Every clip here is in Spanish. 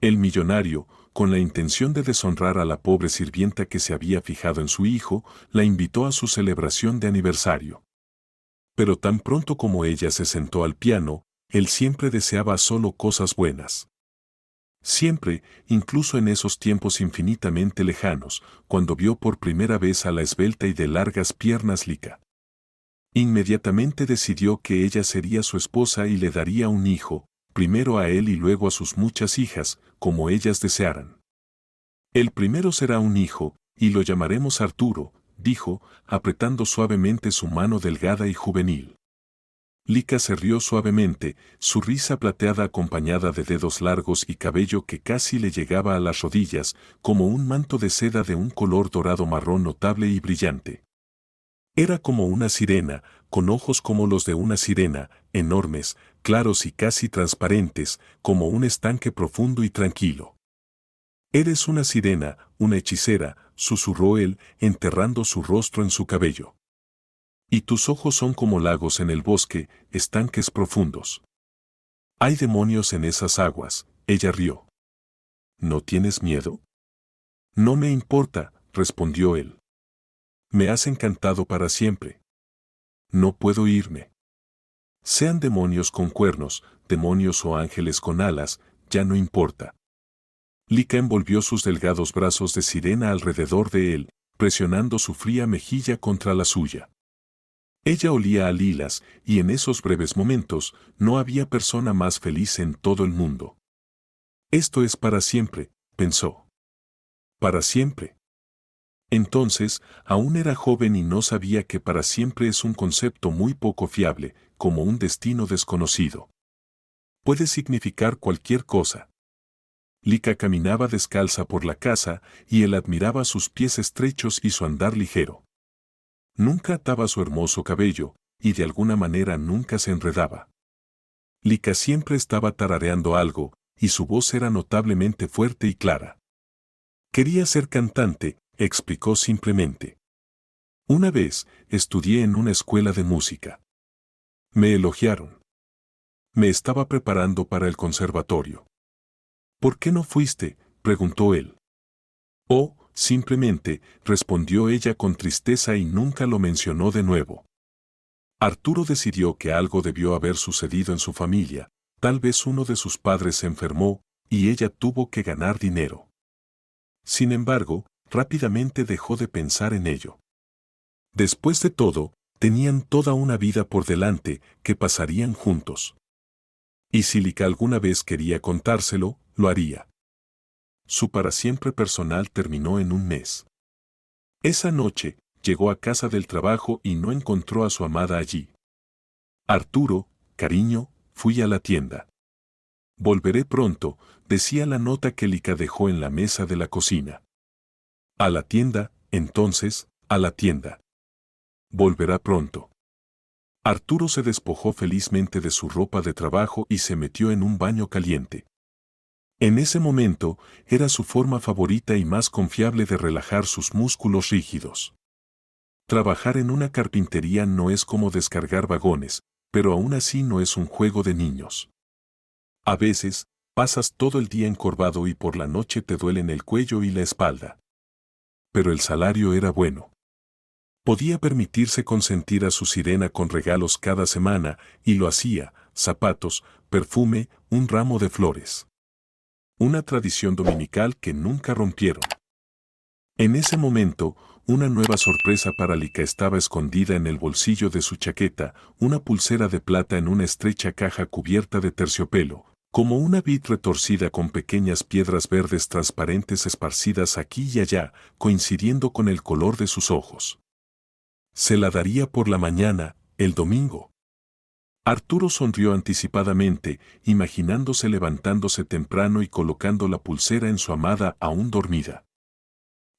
El millonario, con la intención de deshonrar a la pobre sirvienta que se había fijado en su hijo, la invitó a su celebración de aniversario. Pero tan pronto como ella se sentó al piano, él siempre deseaba solo cosas buenas. Siempre, incluso en esos tiempos infinitamente lejanos, cuando vio por primera vez a la esbelta y de largas piernas Lika. Inmediatamente decidió que ella sería su esposa y le daría un hijo, primero a él y luego a sus muchas hijas, como ellas desearan. El primero será un hijo, y lo llamaremos Arturo, dijo, apretando suavemente su mano delgada y juvenil. Lika se rió suavemente, su risa plateada acompañada de dedos largos y cabello que casi le llegaba a las rodillas, como un manto de seda de un color dorado marrón notable y brillante. Era como una sirena, con ojos como los de una sirena, enormes, claros y casi transparentes, como un estanque profundo y tranquilo. «Eres una sirena, una hechicera», susurró él, enterrando su rostro en su cabello. «Y tus ojos son como lagos en el bosque, estanques profundos. Hay demonios en esas aguas», ella rió. «¿No tienes miedo?» «No me importa», respondió él. «Me has encantado para siempre. No puedo irme. Sean demonios con cuernos, demonios o ángeles con alas, ya no importa». Lika envolvió sus delgados brazos de sirena alrededor de él, presionando su fría mejilla contra la suya. Ella olía a lilas, y en esos breves momentos no había persona más feliz en todo el mundo. «Esto es para siempre», pensó. «Para siempre». Entonces, aún era joven y no sabía que para siempre es un concepto muy poco fiable, como un destino desconocido. Puede significar cualquier cosa. Lika caminaba descalza por la casa y él admiraba sus pies estrechos y su andar ligero. Nunca ataba su hermoso cabello, y de alguna manera nunca se enredaba. Lika siempre estaba tarareando algo, y su voz era notablemente fuerte y clara. «Quería ser cantante», explicó simplemente. «Una vez, estudié en una escuela de música. Me elogiaron. Me estaba preparando para el conservatorio». «¿Por qué no fuiste?», preguntó él. «Oh, simplemente», respondió ella con tristeza y nunca lo mencionó de nuevo. Arturo decidió que algo debió haber sucedido en su familia, tal vez uno de sus padres se enfermó, y ella tuvo que ganar dinero. Sin embargo, rápidamente dejó de pensar en ello. Después de todo, tenían toda una vida por delante que pasarían juntos. Y si Lika alguna vez quería contárselo, lo haría. Su para siempre personal terminó en un mes. Esa noche, llegó a casa del trabajo y no encontró a su amada allí. «Arturo, cariño, fui a la tienda. Volveré pronto», decía la nota que Lika dejó en la mesa de la cocina. «A la tienda, entonces, a la tienda. Volverá pronto». Arturo se despojó felizmente de su ropa de trabajo y se metió en un baño caliente. En ese momento, era su forma favorita y más confiable de relajar sus músculos rígidos. Trabajar en una carpintería no es como descargar vagones, pero aún así no es un juego de niños. A veces, pasas todo el día encorvado y por la noche te duelen el cuello y la espalda. Pero el salario era bueno. Podía permitirse consentir a su sirena con regalos cada semana, y lo hacía: zapatos, perfume, un ramo de flores. Una tradición dominical que nunca rompieron. En ese momento, una nueva sorpresa para Lika estaba escondida en el bolsillo de su chaqueta, una pulsera de plata en una estrecha caja cubierta de terciopelo, como una vid retorcida con pequeñas piedras verdes transparentes esparcidas aquí y allá, coincidiendo con el color de sus ojos. Se la daría por la mañana, el domingo. Arturo sonrió anticipadamente, imaginándose levantándose temprano y colocando la pulsera en su amada aún dormida.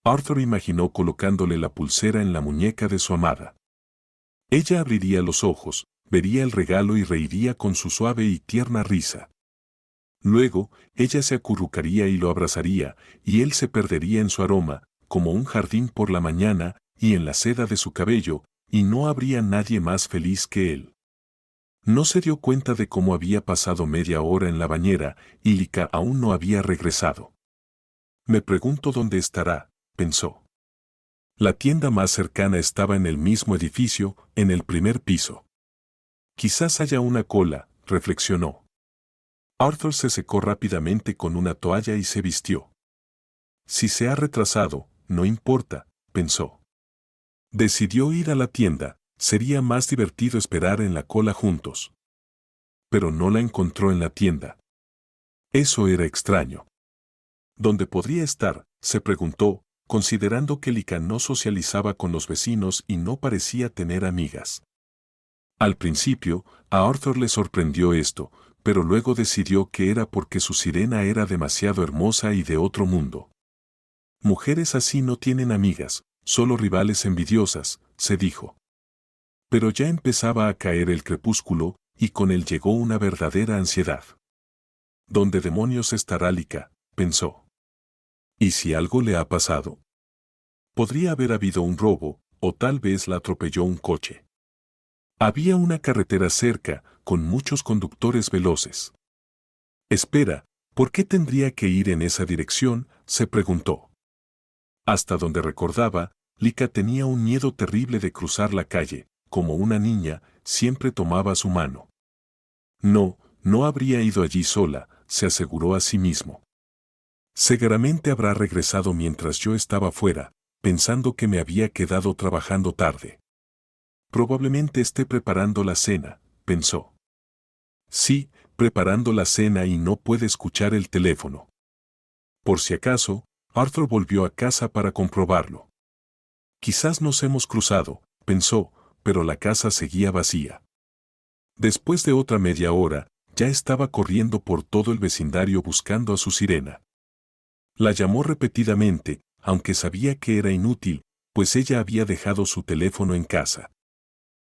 Arthur imaginó colocándole la pulsera en la muñeca de su amada. Ella abriría los ojos, vería el regalo y reiría con su suave y tierna risa. Luego, ella se acurrucaría y lo abrazaría, y él se perdería en su aroma, como un jardín por la mañana, y en la seda de su cabello, y no habría nadie más feliz que él. No se dio cuenta de cómo había pasado media hora en la bañera y Lika aún no había regresado. Me pregunto dónde estará, pensó. La tienda más cercana estaba en el mismo edificio, en el primer piso. Quizás haya una cola, reflexionó. Arthur se secó rápidamente con una toalla y se vistió. Si se ha retrasado, no importa, pensó. Decidió ir a la tienda, sería más divertido esperar en la cola juntos. Pero no la encontró en la tienda. Eso era extraño. ¿Dónde podría estar?, se preguntó, considerando que Lika no socializaba con los vecinos y no parecía tener amigas. Al principio, a Arthur le sorprendió esto, pero luego decidió que era porque su sirena era demasiado hermosa y de otro mundo. Mujeres así no tienen amigas, solo rivales envidiosas, se dijo. Pero ya empezaba a caer el crepúsculo, y con él llegó una verdadera ansiedad. ¿Dónde demonios estará Lika?, pensó. ¿Y si algo le ha pasado? Podría haber habido un robo, o tal vez la atropelló un coche. Había una carretera cerca, con muchos conductores veloces. Espera, ¿por qué tendría que ir en esa dirección?, se preguntó. Hasta donde recordaba, Lika tenía un miedo terrible de cruzar la calle, como una niña, siempre tomaba su mano. No, no habría ido allí sola, se aseguró a sí mismo. Seguramente habrá regresado mientras yo estaba fuera, pensando que me había quedado trabajando tarde. Probablemente esté preparando la cena, pensó. Sí, preparando la cena y no puede escuchar el teléfono. Por si acaso, Arthur volvió a casa para comprobarlo. Quizás nos hemos cruzado, pensó, pero la casa seguía vacía. Después de otra media hora, ya estaba corriendo por todo el vecindario buscando a su sirena. La llamó repetidamente, aunque sabía que era inútil, pues ella había dejado su teléfono en casa.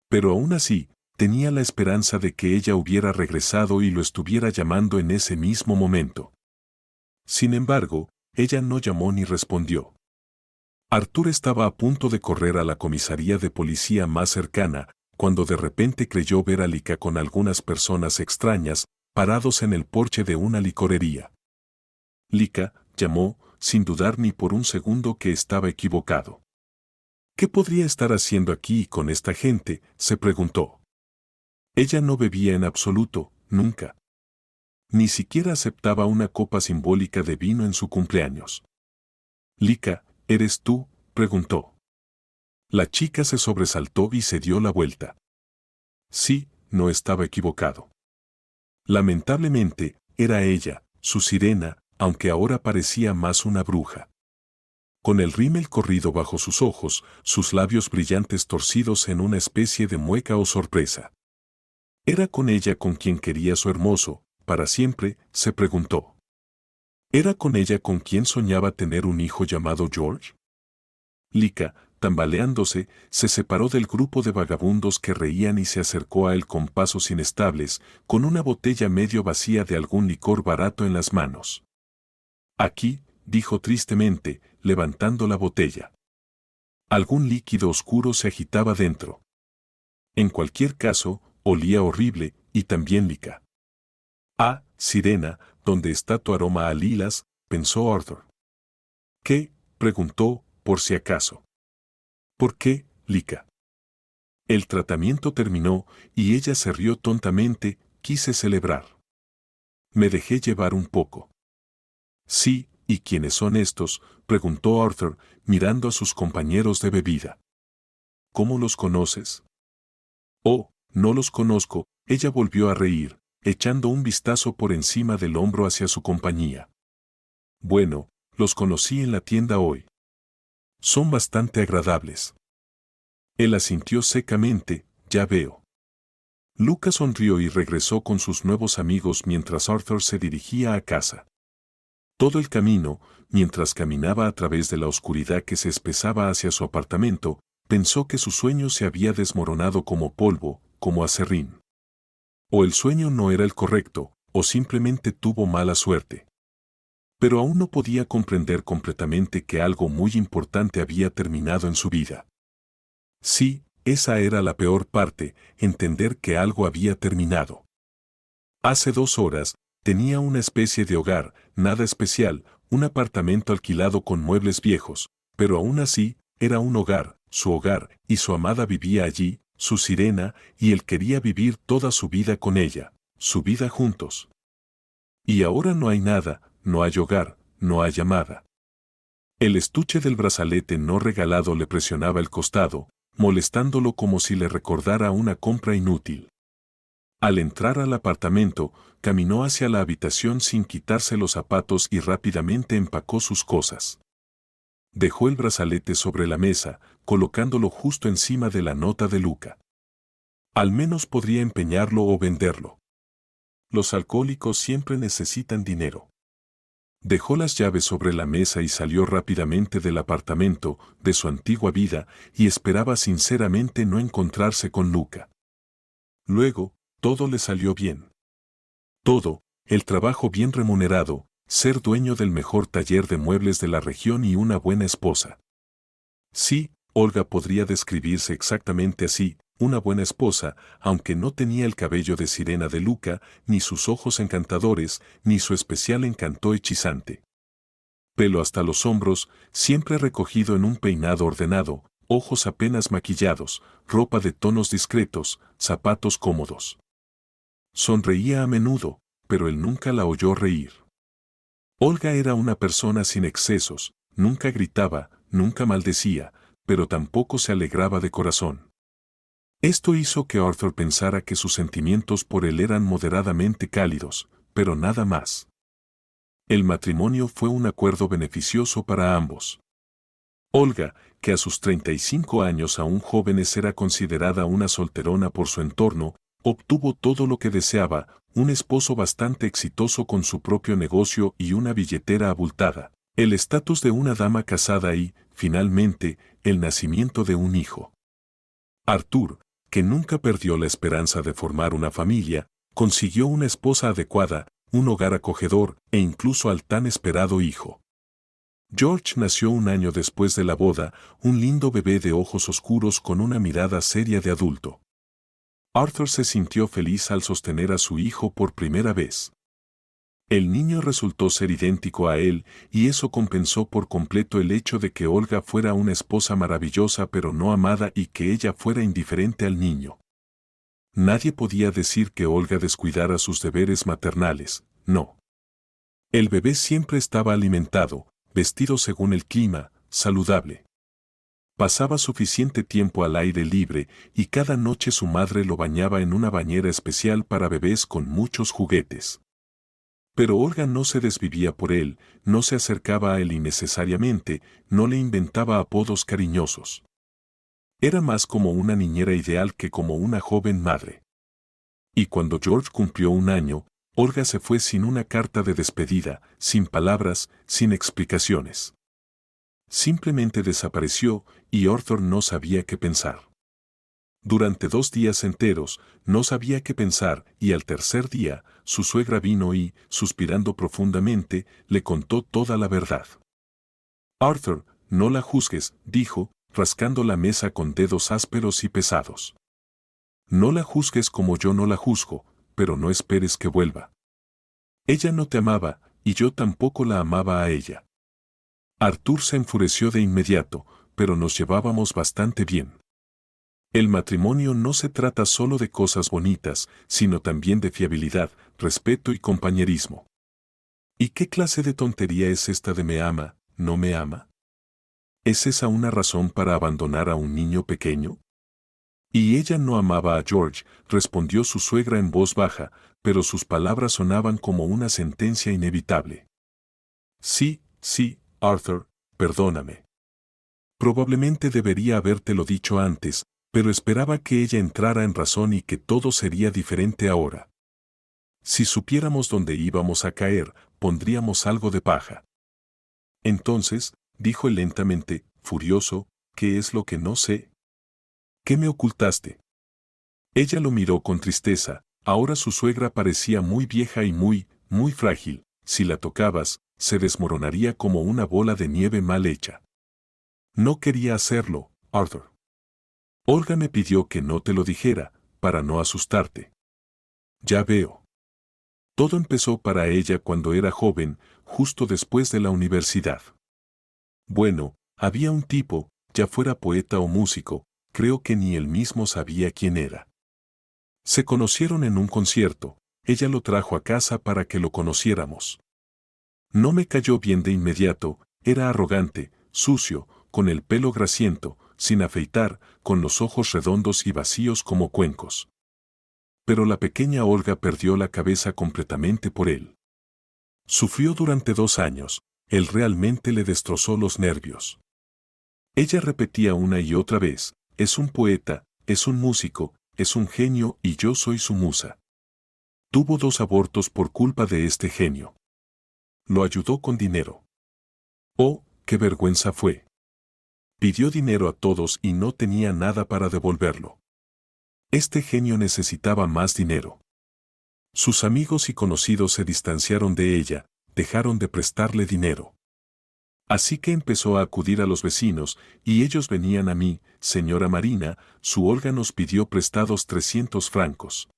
Pero aún así, tenía la esperanza de que ella hubiera regresado y lo estuviera llamando en ese mismo momento. Sin embargo, ella no llamó ni respondió. Arthur estaba a punto de correr a la comisaría de policía más cercana, cuando de repente creyó ver a Lika con algunas personas extrañas, parados en el porche de una licorería. Lika, llamó, sin dudar ni por un segundo que estaba equivocado. ¿Qué podría estar haciendo aquí con esta gente?, se preguntó. Ella no bebía en absoluto, nunca. Ni siquiera aceptaba una copa simbólica de vino en su cumpleaños. Lika, ¿eres tú?, preguntó. La chica se sobresaltó y se dio la vuelta. Sí, no estaba equivocado. Lamentablemente, era ella, su sirena, aunque ahora parecía más una bruja. Con el rímel corrido bajo sus ojos, sus labios brillantes torcidos en una especie de mueca o sorpresa. ¿Era con ella con quien quería su hermoso, para siempre?, se preguntó. ¿Era con ella con quien soñaba tener un hijo llamado George? Lika, tambaleándose, se separó del grupo de vagabundos que reían y se acercó a él con pasos inestables, con una botella medio vacía de algún licor barato en las manos. Aquí, dijo tristemente, levantando la botella. Algún líquido oscuro se agitaba dentro. En cualquier caso, olía horrible, y también Lika. Ah, sirena, ¿dónde está tu aroma a lilas?, pensó Arthur. ¿Qué?, preguntó, por si acaso. ¿Por qué, Lika? El tratamiento terminó, y ella se rió tontamente, quise celebrar. Me dejé llevar un poco. Sí, ¿y quiénes son estos?, preguntó Arthur, mirando a sus compañeros de bebida. ¿Cómo los conoces? Oh, no los conozco, ella volvió a reír, echando un vistazo por encima del hombro hacia su compañía. Bueno, los conocí en la tienda hoy. Son bastante agradables. Él asintió secamente, ya veo. Luca sonrió y regresó con sus nuevos amigos mientras Arthur se dirigía a casa. Todo el camino, mientras caminaba a través de la oscuridad que se espesaba hacia su apartamento, pensó que su sueño se había desmoronado como polvo, como aserrín. O el sueño no era el correcto, o simplemente tuvo mala suerte. Pero aún no podía comprender completamente que algo muy importante había terminado en su vida. Sí, Esa era la peor parte, entender que algo había terminado. Hace 2 horas, tenía una especie de hogar, nada especial, un apartamento alquilado con muebles viejos, pero aún así, era un hogar, su hogar, y su amada vivía allí, su sirena, y él quería vivir toda su vida con ella, su vida juntos. Y ahora no hay nada, no hay hogar, no hay amada. El estuche del brazalete no regalado le presionaba el costado, molestándolo como si le recordara una compra inútil. Al entrar al apartamento, caminó hacia la habitación sin quitarse los zapatos y rápidamente empacó sus cosas. Dejó el brazalete sobre la mesa, colocándolo justo encima de la nota de Luca. Al menos podría empeñarlo o venderlo. Los alcohólicos siempre necesitan dinero. Dejó las llaves sobre la mesa y salió rápidamente del apartamento, de su antigua vida, y esperaba sinceramente no encontrarse con Luca. Luego, todo le salió bien. Todo, el trabajo bien remunerado, ser dueño del mejor taller de muebles de la región y una buena esposa. Sí, Olga podría describirse exactamente así, una buena esposa, aunque no tenía el cabello de sirena de Luca, ni sus ojos encantadores, ni su especial encanto hechizante. Pelo hasta los hombros, siempre recogido en un peinado ordenado, ojos apenas maquillados, ropa de tonos discretos, zapatos cómodos. Sonreía a menudo, pero él nunca la oyó reír. Olga era una persona sin excesos, nunca gritaba, nunca maldecía, pero tampoco se alegraba de corazón. Esto hizo que Arthur pensara que sus sentimientos por él eran moderadamente cálidos, pero nada más. El matrimonio fue un acuerdo beneficioso para ambos. Olga, que a sus 35 años aún jóvenes era considerada una solterona por su entorno, obtuvo todo lo que deseaba, un esposo bastante exitoso con su propio negocio y una billetera abultada, el estatus de una dama casada y, finalmente, el nacimiento de un hijo. Arthur, que nunca perdió la esperanza de formar una familia, consiguió una esposa adecuada, un hogar acogedor e incluso al tan esperado hijo. George nació un año después de la boda, un lindo bebé de ojos oscuros con una mirada seria de adulto. Arthur se sintió feliz al sostener a su hijo por primera vez. El niño resultó ser idéntico a él, y eso compensó por completo el hecho de que Olga fuera una esposa maravillosa pero no amada y que ella fuera indiferente al niño. Nadie podía decir que Olga descuidara sus deberes maternales, no. El bebé siempre estaba alimentado, vestido según el clima, saludable. Pasaba suficiente tiempo al aire libre y cada noche su madre lo bañaba en una bañera especial para bebés con muchos juguetes. Pero Olga no se desvivía por él, no se acercaba a él innecesariamente, no le inventaba apodos cariñosos. Era más como una niñera ideal que como una joven madre. Y cuando George cumplió 1 año, Olga se fue sin una carta de despedida, sin palabras, sin explicaciones. Simplemente desapareció y Arthur no sabía qué pensar. Durante 2 días enteros, no sabía qué pensar y al tercer día, su suegra vino y, suspirando profundamente, le contó toda la verdad. Arthur, no la juzgues, dijo, rascando la mesa con dedos ásperos y pesados. No la juzgues como yo no la juzgo, pero no esperes que vuelva. Ella no te amaba, y yo tampoco la amaba a ella. Arthur se enfureció de inmediato, pero nos llevábamos bastante bien. El matrimonio no se trata solo de cosas bonitas, sino también de fiabilidad, respeto y compañerismo. ¿Y qué clase de tontería es esta de me ama, no me ama? ¿Es esa una razón para abandonar a un niño pequeño? Y ella no amaba a George, respondió su suegra en voz baja, pero sus palabras sonaban como una sentencia inevitable. Sí, sí, Arthur, perdóname. Probablemente debería habértelo dicho antes, pero esperaba que ella entrara en razón y que todo sería diferente ahora. Si supiéramos dónde íbamos a caer, pondríamos algo de paja. Entonces, dijo él lentamente, furioso, ¿qué es lo que no sé? ¿Qué me ocultaste? Ella lo miró con tristeza, ahora su suegra parecía muy vieja y muy frágil, si la tocabas, se desmoronaría como una bola de nieve mal hecha. No quería hacerlo, Arthur. Olga me pidió que no te lo dijera, para no asustarte. Ya veo. Todo empezó para ella cuando era joven, justo después de la universidad. Bueno, había un tipo, ya fuera poeta o músico, creo que ni él mismo sabía quién era. Se conocieron en un concierto, ella lo trajo a casa para que lo conociéramos. No me cayó bien de inmediato, era arrogante, sucio, con el pelo grasiento, sin afeitar, con los ojos redondos y vacíos como cuencos. Pero la pequeña Olga perdió la cabeza completamente por él. Sufrió durante 2 años, él realmente le destrozó los nervios. Ella repetía una y otra vez, es un poeta, es un músico, es un genio y yo soy su musa. Tuvo 2 abortos por culpa de este genio. Lo ayudó con dinero. Oh, qué vergüenza fue. Pidió dinero a todos y no tenía nada para devolverlo. Este genio necesitaba más dinero. Sus amigos y conocidos se distanciaron de ella, dejaron de prestarle dinero. Así que empezó a acudir a los vecinos, y ellos venían a mí, señora Marina, su Olga nos pidió prestados 300 francos.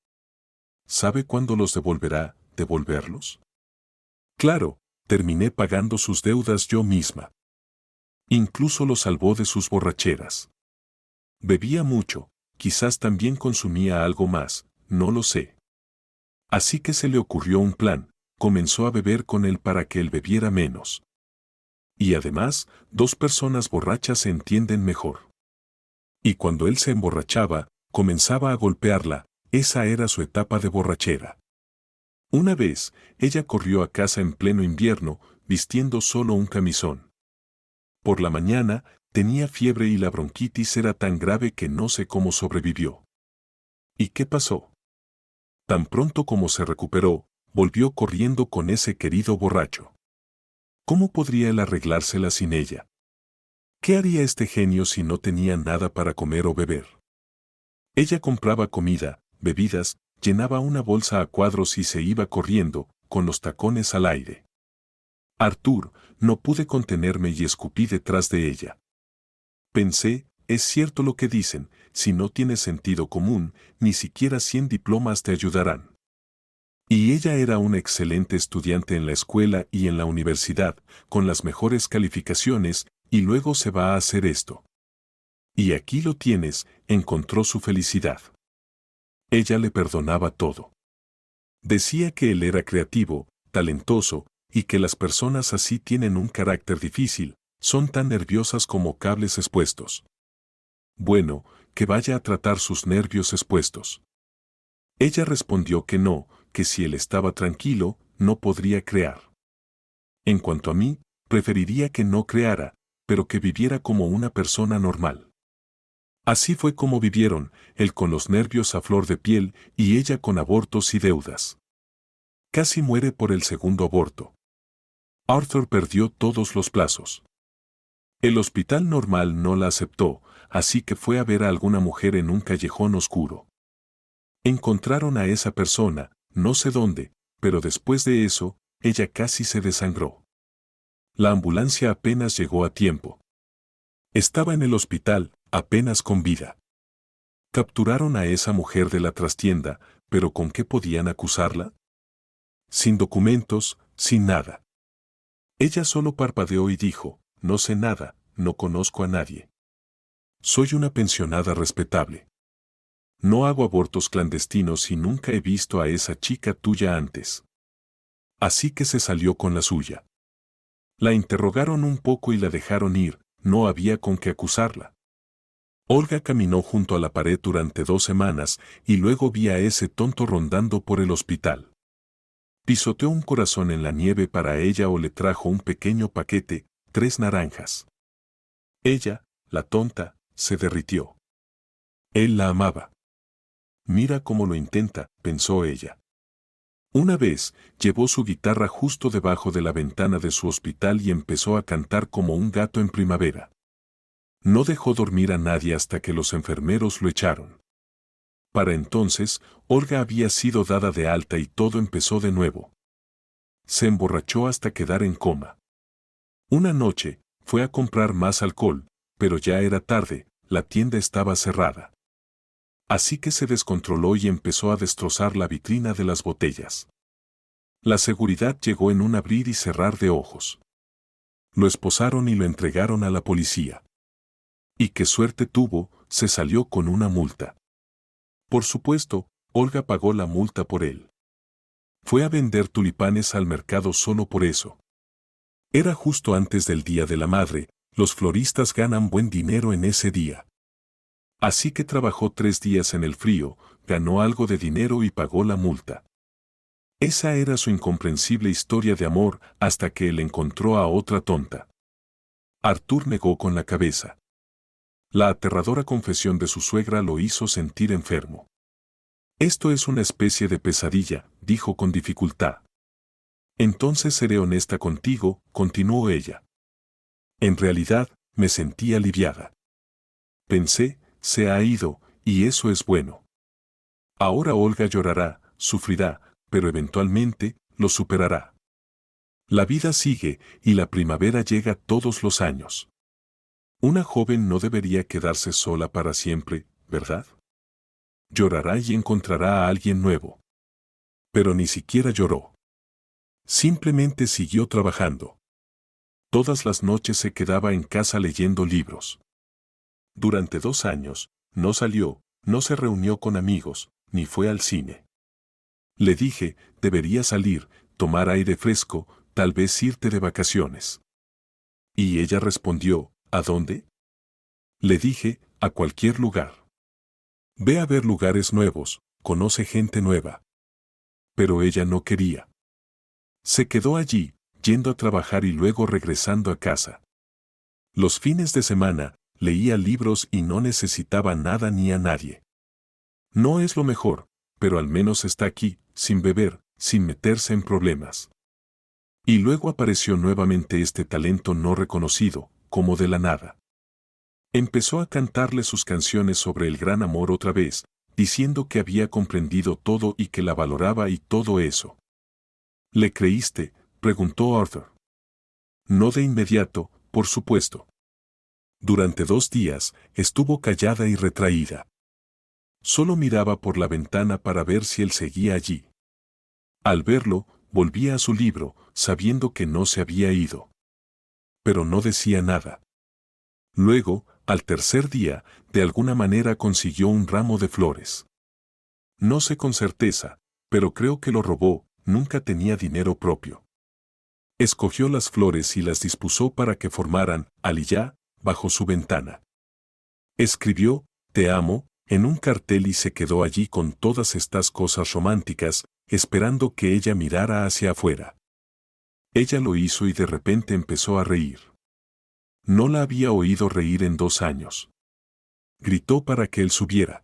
¿Sabe cuándo los devolverá, devolverlos? Claro, terminé pagando sus deudas yo misma. Incluso lo salvó de sus borracheras. Bebía mucho, quizás también consumía algo más, no lo sé. Así que se le ocurrió un plan, comenzó a beber con él para que él bebiera menos. Y además, 2 personas borrachas se entienden mejor. Y cuando él se emborrachaba, comenzaba a golpearla, esa era su etapa de borrachera. Una vez, ella corrió a casa en pleno invierno, vistiendo solo un camisón. Por la mañana, tenía fiebre y la bronquitis era tan grave que no sé cómo sobrevivió. ¿Y qué pasó? Tan pronto como se recuperó, volvió corriendo con ese querido borracho. ¿Cómo podría él arreglársela sin ella? ¿Qué haría este genio si no tenía nada para comer o beber? Ella compraba comida, bebidas, llenaba una bolsa a cuadros y se iba corriendo, con los tacones al aire. Arthur, no pude contenerme y escupí detrás de ella. Pensé, es cierto lo que dicen, si no tienes sentido común, ni siquiera 100 diplomas te ayudarán. Y ella era una excelente estudiante en la escuela y en la universidad, con las mejores calificaciones, y luego se va a hacer esto. Y aquí lo tienes, encontró su felicidad. Ella le perdonaba todo. Decía que él era creativo, talentoso, y que las personas así tienen un carácter difícil, son tan nerviosas como cables expuestos. Bueno, que vaya a tratar sus nervios expuestos. Ella respondió que no, que si él estaba tranquilo, no podría crear. En cuanto a mí, preferiría que no creara, pero que viviera como una persona normal. Así fue como vivieron, él con los nervios a flor de piel y ella con abortos y deudas. Casi muere por el segundo aborto. Arthur perdió todos los plazos. El hospital normal no la aceptó, así que fue a ver a alguna mujer en un callejón oscuro. Encontraron a esa persona, no sé dónde, pero después de eso, ella casi se desangró. La ambulancia apenas llegó a tiempo. Estaba en el hospital, apenas con vida. Capturaron a esa mujer de la trastienda, pero ¿con qué podían acusarla? Sin documentos, sin nada. Ella solo parpadeó y dijo, no sé nada, no conozco a nadie. Soy una pensionada respetable. No hago abortos clandestinos y nunca he visto a esa chica tuya antes. Así que se salió con la suya. La interrogaron un poco y la dejaron ir, no había con qué acusarla. Olga caminó junto a la pared durante 2 semanas y luego vi a ese tonto rondando por el hospital. Pisoteó un corazón en la nieve para ella o le trajo un pequeño paquete, 3 naranjas. Ella, la tonta, se derritió. Él la amaba. Mira cómo lo intenta, pensó ella. Una vez, llevó su guitarra justo debajo de la ventana de su hospital y empezó a cantar como un gato en primavera. No dejó dormir a nadie hasta que los enfermeros lo echaron. Para entonces, Olga había sido dada de alta y todo empezó de nuevo. Se emborrachó hasta quedar en coma. Una noche, fue a comprar más alcohol, pero ya era tarde, la tienda estaba cerrada. Así que se descontroló y empezó a destrozar la vitrina de las botellas. La seguridad llegó en un abrir y cerrar de ojos. Lo esposaron y lo entregaron a la policía. Y qué suerte tuvo, se salió con una multa. Por supuesto, Olga pagó la multa por él. Fue a vender tulipanes al mercado solo por eso. Era justo antes del Día de la Madre, los floristas ganan buen dinero en ese día. Así que trabajó 3 días en el frío, ganó algo de dinero y pagó la multa. Esa era su incomprensible historia de amor hasta que él encontró a otra tonta. Arthur negó con la cabeza. La aterradora confesión de su suegra lo hizo sentir enfermo. Esto es una especie de pesadilla, dijo con dificultad. Entonces seré honesta contigo, continuó ella. En realidad, me sentí aliviada. Pensé, se ha ido, y eso es bueno. Ahora Olga llorará, sufrirá, pero eventualmente, lo superará. La vida sigue, y la primavera llega todos los años. Una joven no debería quedarse sola para siempre, ¿verdad? Llorará y encontrará a alguien nuevo. Pero ni siquiera lloró. Simplemente siguió trabajando. Todas las noches se quedaba en casa leyendo libros. Durante 2 años, no salió, no se reunió con amigos, ni fue al cine. Le dije, debería salir, tomar aire fresco, tal vez irte de vacaciones. Y ella respondió, ¿a dónde? Le dije, a cualquier lugar. Ve a ver lugares nuevos, conoce gente nueva. Pero ella no quería. Se quedó allí, yendo a trabajar y luego regresando a casa. Los fines de semana, leía libros y no necesitaba nada ni a nadie. No es lo mejor, pero al menos está aquí, sin beber, sin meterse en problemas. Y luego apareció nuevamente este talento no reconocido, como de la nada. Empezó a cantarle sus canciones sobre el gran amor otra vez, diciendo que había comprendido todo y que la valoraba y todo eso. ¿Le creíste?, preguntó Arthur. No de inmediato, por supuesto. Durante 2 días, estuvo callada y retraída. Solo miraba por la ventana para ver si él seguía allí. Al verlo, volvía a su libro, sabiendo que no se había ido. Pero no decía nada. Luego, al tercer día, de alguna manera consiguió un ramo de flores. No sé con certeza, pero creo que lo robó, nunca tenía dinero propio. Escogió las flores y las dispuso para que formaran, aliyah, bajo su ventana. Escribió, «Te amo», en un cartel y se quedó allí con todas estas cosas románticas, esperando que ella mirara hacia afuera. Ella lo hizo y de repente empezó a reír. No la había oído reír en 2 años. Gritó para que él subiera.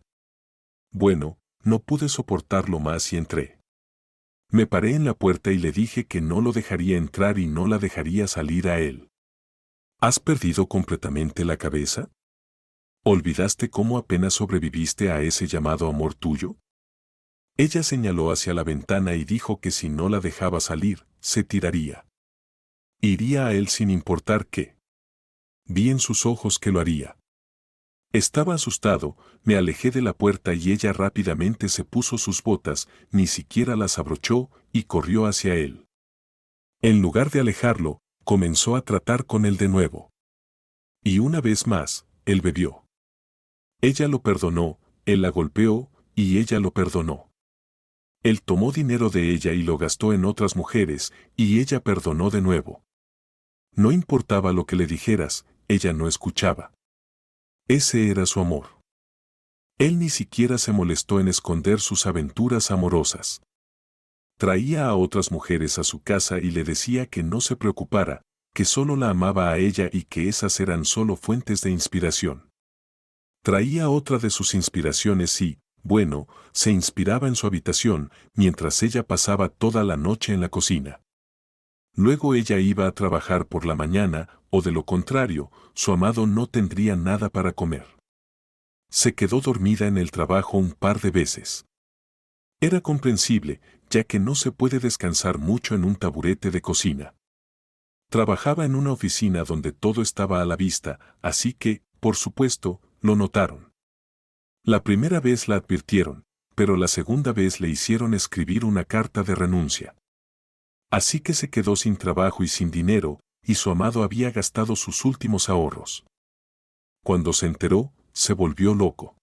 Bueno, no pude soportarlo más y entré. Me paré en la puerta y le dije que no lo dejaría entrar y no la dejaría salir a él. ¿Has perdido completamente la cabeza? ¿Olvidaste cómo apenas sobreviviste a ese llamado amor tuyo? Ella señaló hacia la ventana y dijo que si no la dejaba salir, se tiraría. Iría a él sin importar qué. Vi en sus ojos que lo haría. Estaba asustado, me alejé de la puerta y ella rápidamente se puso sus botas, ni siquiera las abrochó, y corrió hacia él. En lugar de alejarlo, comenzó a tratar con él de nuevo. Y una vez más, él bebió. Ella lo perdonó, él la golpeó, y ella lo perdonó. Él tomó dinero de ella y lo gastó en otras mujeres, y ella perdonó de nuevo. No importaba lo que le dijeras, ella no escuchaba. Ese era su amor. Él ni siquiera se molestó en esconder sus aventuras amorosas. Traía a otras mujeres a su casa y le decía que no se preocupara, que solo la amaba a ella y que esas eran solo fuentes de inspiración. Traía otra de sus inspiraciones y, bueno, se inspiraba en su habitación, mientras ella pasaba toda la noche en la cocina. Luego ella iba a trabajar por la mañana, o de lo contrario, su amado no tendría nada para comer. Se quedó dormida en el trabajo un par de veces. Era comprensible, ya que no se puede descansar mucho en un taburete de cocina. Trabajaba en una oficina donde todo estaba a la vista, así que, por supuesto, lo notaron. La primera vez la advirtieron, pero la segunda vez le hicieron escribir una carta de renuncia. Así que se quedó sin trabajo y sin dinero, y su amado había gastado sus últimos ahorros. Cuando se enteró, se volvió loco.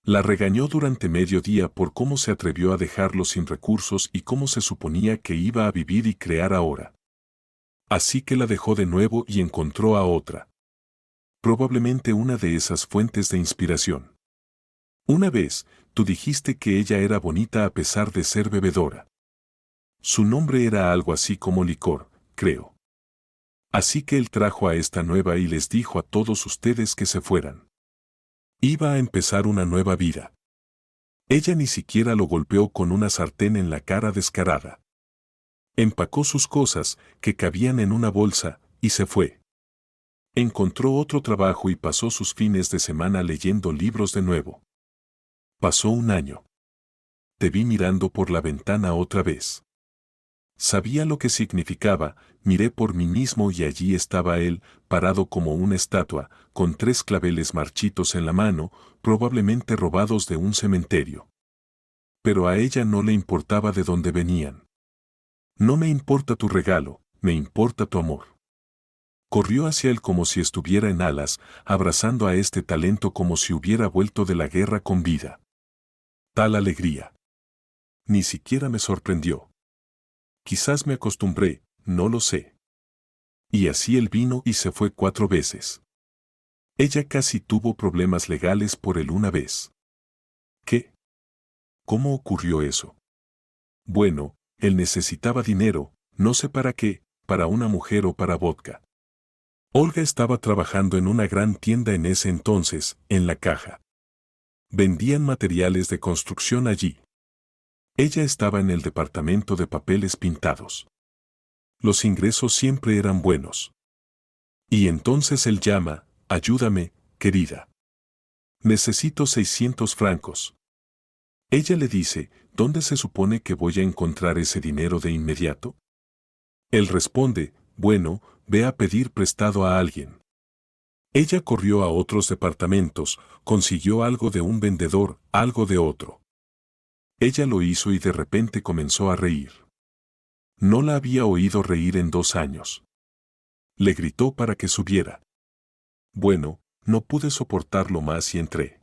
La regañó durante medio día por cómo se atrevió a dejarlo sin recursos y cómo se suponía que iba a vivir y crear ahora. Así que la dejó de nuevo y encontró a otra. Probablemente una de esas fuentes de inspiración. Una vez, tú dijiste que ella era bonita a pesar de ser bebedora. Su nombre era algo así como licor, creo. Así que él trajo a esta nueva y les dijo a todos ustedes que se fueran. Iba a empezar una nueva vida. Ella ni siquiera lo golpeó con una sartén en la cara descarada. Empacó sus cosas, que cabían en una bolsa, y se fue. Encontró otro trabajo y pasó sus fines de semana leyendo libros de nuevo. Pasó un año. Te vi mirando por la ventana otra vez. Sabía lo que significaba, miré por mí mismo y allí estaba él, parado como una estatua, con 3 claveles marchitos en la mano, probablemente robados de un cementerio. Pero a ella no le importaba de dónde venían. No me importa tu regalo, me importa tu amor. Corrió hacia él como si estuviera en alas, abrazando a este talento como si hubiera vuelto de la guerra con vida. Tal alegría. Ni siquiera me sorprendió. Quizás me acostumbré, no lo sé. Y así él vino y se fue 4 veces. Ella casi tuvo problemas legales por él una vez. ¿Qué? ¿Cómo ocurrió eso? Bueno, él necesitaba dinero, no sé para qué, para una mujer o para vodka. Olga estaba trabajando en una gran tienda en ese entonces, en la caja. Vendían materiales de construcción allí. Ella estaba en el departamento de papeles pintados. Los ingresos siempre eran buenos. Y entonces él llama, ayúdame, querida. Necesito 600 francos. Ella le dice, ¿dónde se supone que voy a encontrar ese dinero de inmediato? Él responde, bueno, ve a pedir prestado a alguien. Ella corrió a otros departamentos, consiguió algo de un vendedor, algo de otro. Ella lo hizo y de repente comenzó a reír. No la había oído reír en 2 años. Le gritó para que subiera. Bueno, no pude soportarlo más y entré.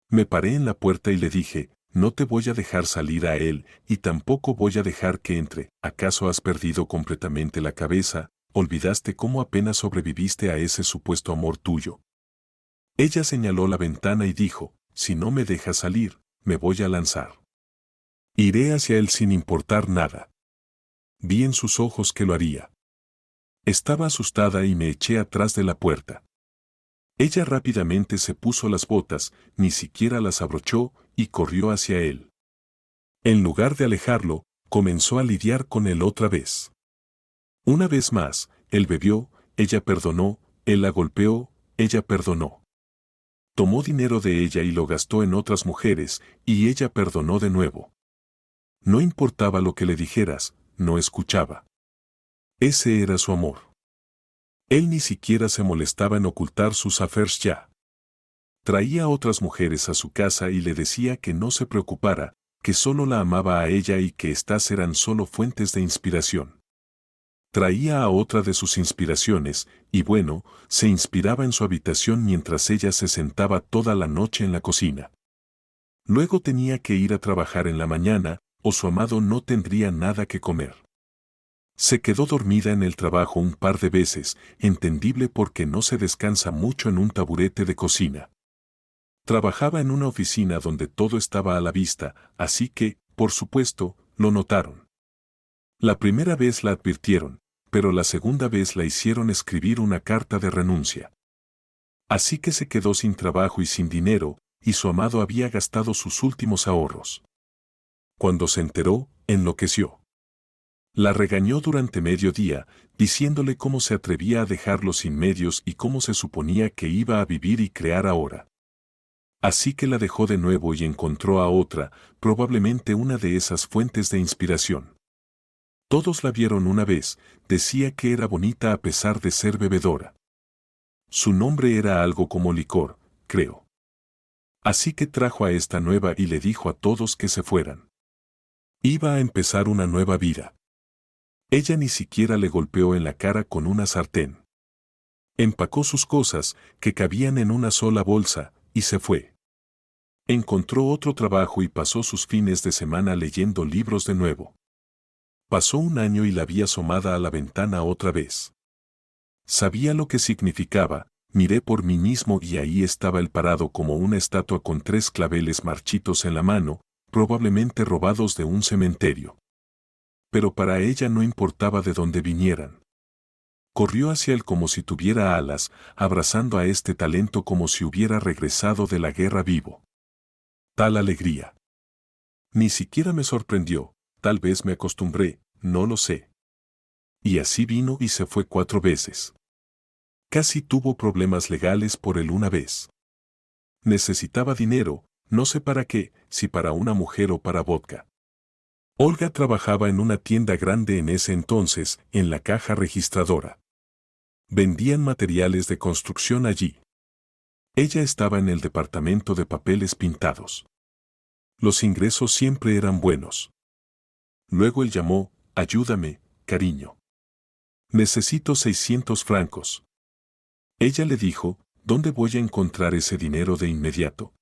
Me paré en la puerta y le dije, no te voy a dejar salir a él, y tampoco voy a dejar que entre. ¿Acaso has perdido completamente la cabeza? ¿Olvidaste cómo apenas sobreviviste a ese supuesto amor tuyo? Ella señaló la ventana y dijo, si no me dejas salir, me voy a lanzar. Iré hacia él sin importar nada. Vi en sus ojos que lo haría. Estaba asustada y me eché atrás de la puerta. Ella rápidamente se puso las botas, ni siquiera las abrochó, y corrió hacia él. En lugar de alejarlo, comenzó a lidiar con él otra vez. Una vez más, él bebió, ella perdonó, él la golpeó, ella perdonó. Tomó dinero de ella y lo gastó en otras mujeres, y ella perdonó de nuevo. No importaba lo que le dijeras, no escuchaba. Ese era su amor. Él ni siquiera se molestaba en ocultar sus affairs ya. Traía a otras mujeres a su casa y le decía que no se preocupara, que solo la amaba a ella y que éstas eran solo fuentes de inspiración. Traía a otra de sus inspiraciones, y bueno, se inspiraba en su habitación mientras ella se sentaba toda la noche en la cocina. Luego tenía que ir a trabajar en la mañana, o su amado no tendría nada que comer. Se quedó dormida en el trabajo un par de veces, entendible porque no se descansa mucho en un taburete de cocina. Trabajaba en una oficina donde todo estaba a la vista, así que, por supuesto, lo notaron. La primera vez la advirtieron, pero la segunda vez la hicieron escribir una carta de renuncia. Así que se quedó sin trabajo y sin dinero, y su amado había gastado sus últimos ahorros. Cuando se enteró, enloqueció. La regañó durante medio día, diciéndole cómo se atrevía a dejarlo sin medios y cómo se suponía que iba a vivir y crear ahora. Así que la dejó de nuevo y encontró a otra, probablemente una de esas fuentes de inspiración. Todos la vieron una vez, decía que era bonita a pesar de ser bebedora. Su nombre era algo como licor, creo. Así que trajo a esta nueva y le dijo a todos que se fueran. Iba a empezar una nueva vida. Ella ni siquiera le golpeó en la cara con una sartén. Empacó sus cosas, que cabían en una sola bolsa, y se fue. Encontró otro trabajo y pasó sus fines de semana leyendo libros de nuevo. Pasó un año y la vi asomada a la ventana otra vez. Sabía lo que significaba, miré por mí mismo y ahí estaba él parado como una estatua con 3 claveles marchitos en la mano, probablemente robados de un cementerio. Pero para ella no importaba de dónde vinieran. Corrió hacia él como si tuviera alas, abrazando a este talento como si hubiera regresado de la guerra vivo. Tal alegría. Ni siquiera me sorprendió, tal vez me acostumbré, no lo sé. Y así vino y se fue 4 veces. Casi tuvo problemas legales por él una vez. Necesitaba dinero, no sé para qué, si para una mujer o para vodka. Olga trabajaba en una tienda grande en ese entonces, en la caja registradora. Vendían materiales de construcción allí. Ella estaba en el departamento de papeles pintados. Los ingresos siempre eran buenos. Luego él llamó, ayúdame, cariño. Necesito 600 francos. Ella le dijo, ¿dónde voy a encontrar ese dinero de inmediato?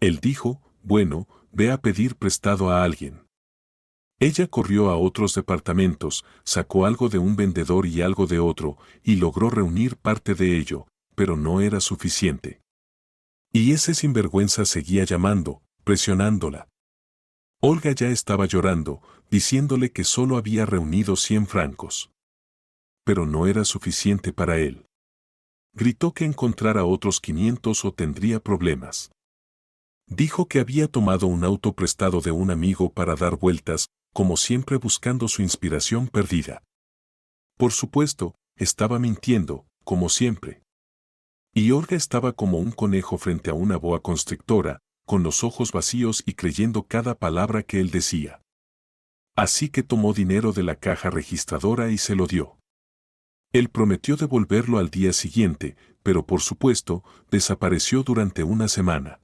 Él dijo, bueno, ve a pedir prestado a alguien. Ella corrió a otros departamentos, sacó algo de un vendedor y algo de otro, y logró reunir parte de ello, pero no era suficiente. Y ese sinvergüenza seguía llamando, presionándola. Olga ya estaba llorando, diciéndole que solo había reunido 100 francos. Pero no era suficiente para él. Gritó que encontrara otros 500 o tendría problemas. Dijo que había tomado un auto prestado de un amigo para dar vueltas, como siempre buscando su inspiración perdida. Por supuesto, estaba mintiendo, como siempre. Y Olga estaba como un conejo frente a una boa constrictora, con los ojos vacíos y creyendo cada palabra que él decía. Así que tomó dinero de la caja registradora y se lo dio. Él prometió devolverlo al día siguiente, pero por supuesto, desapareció durante una semana.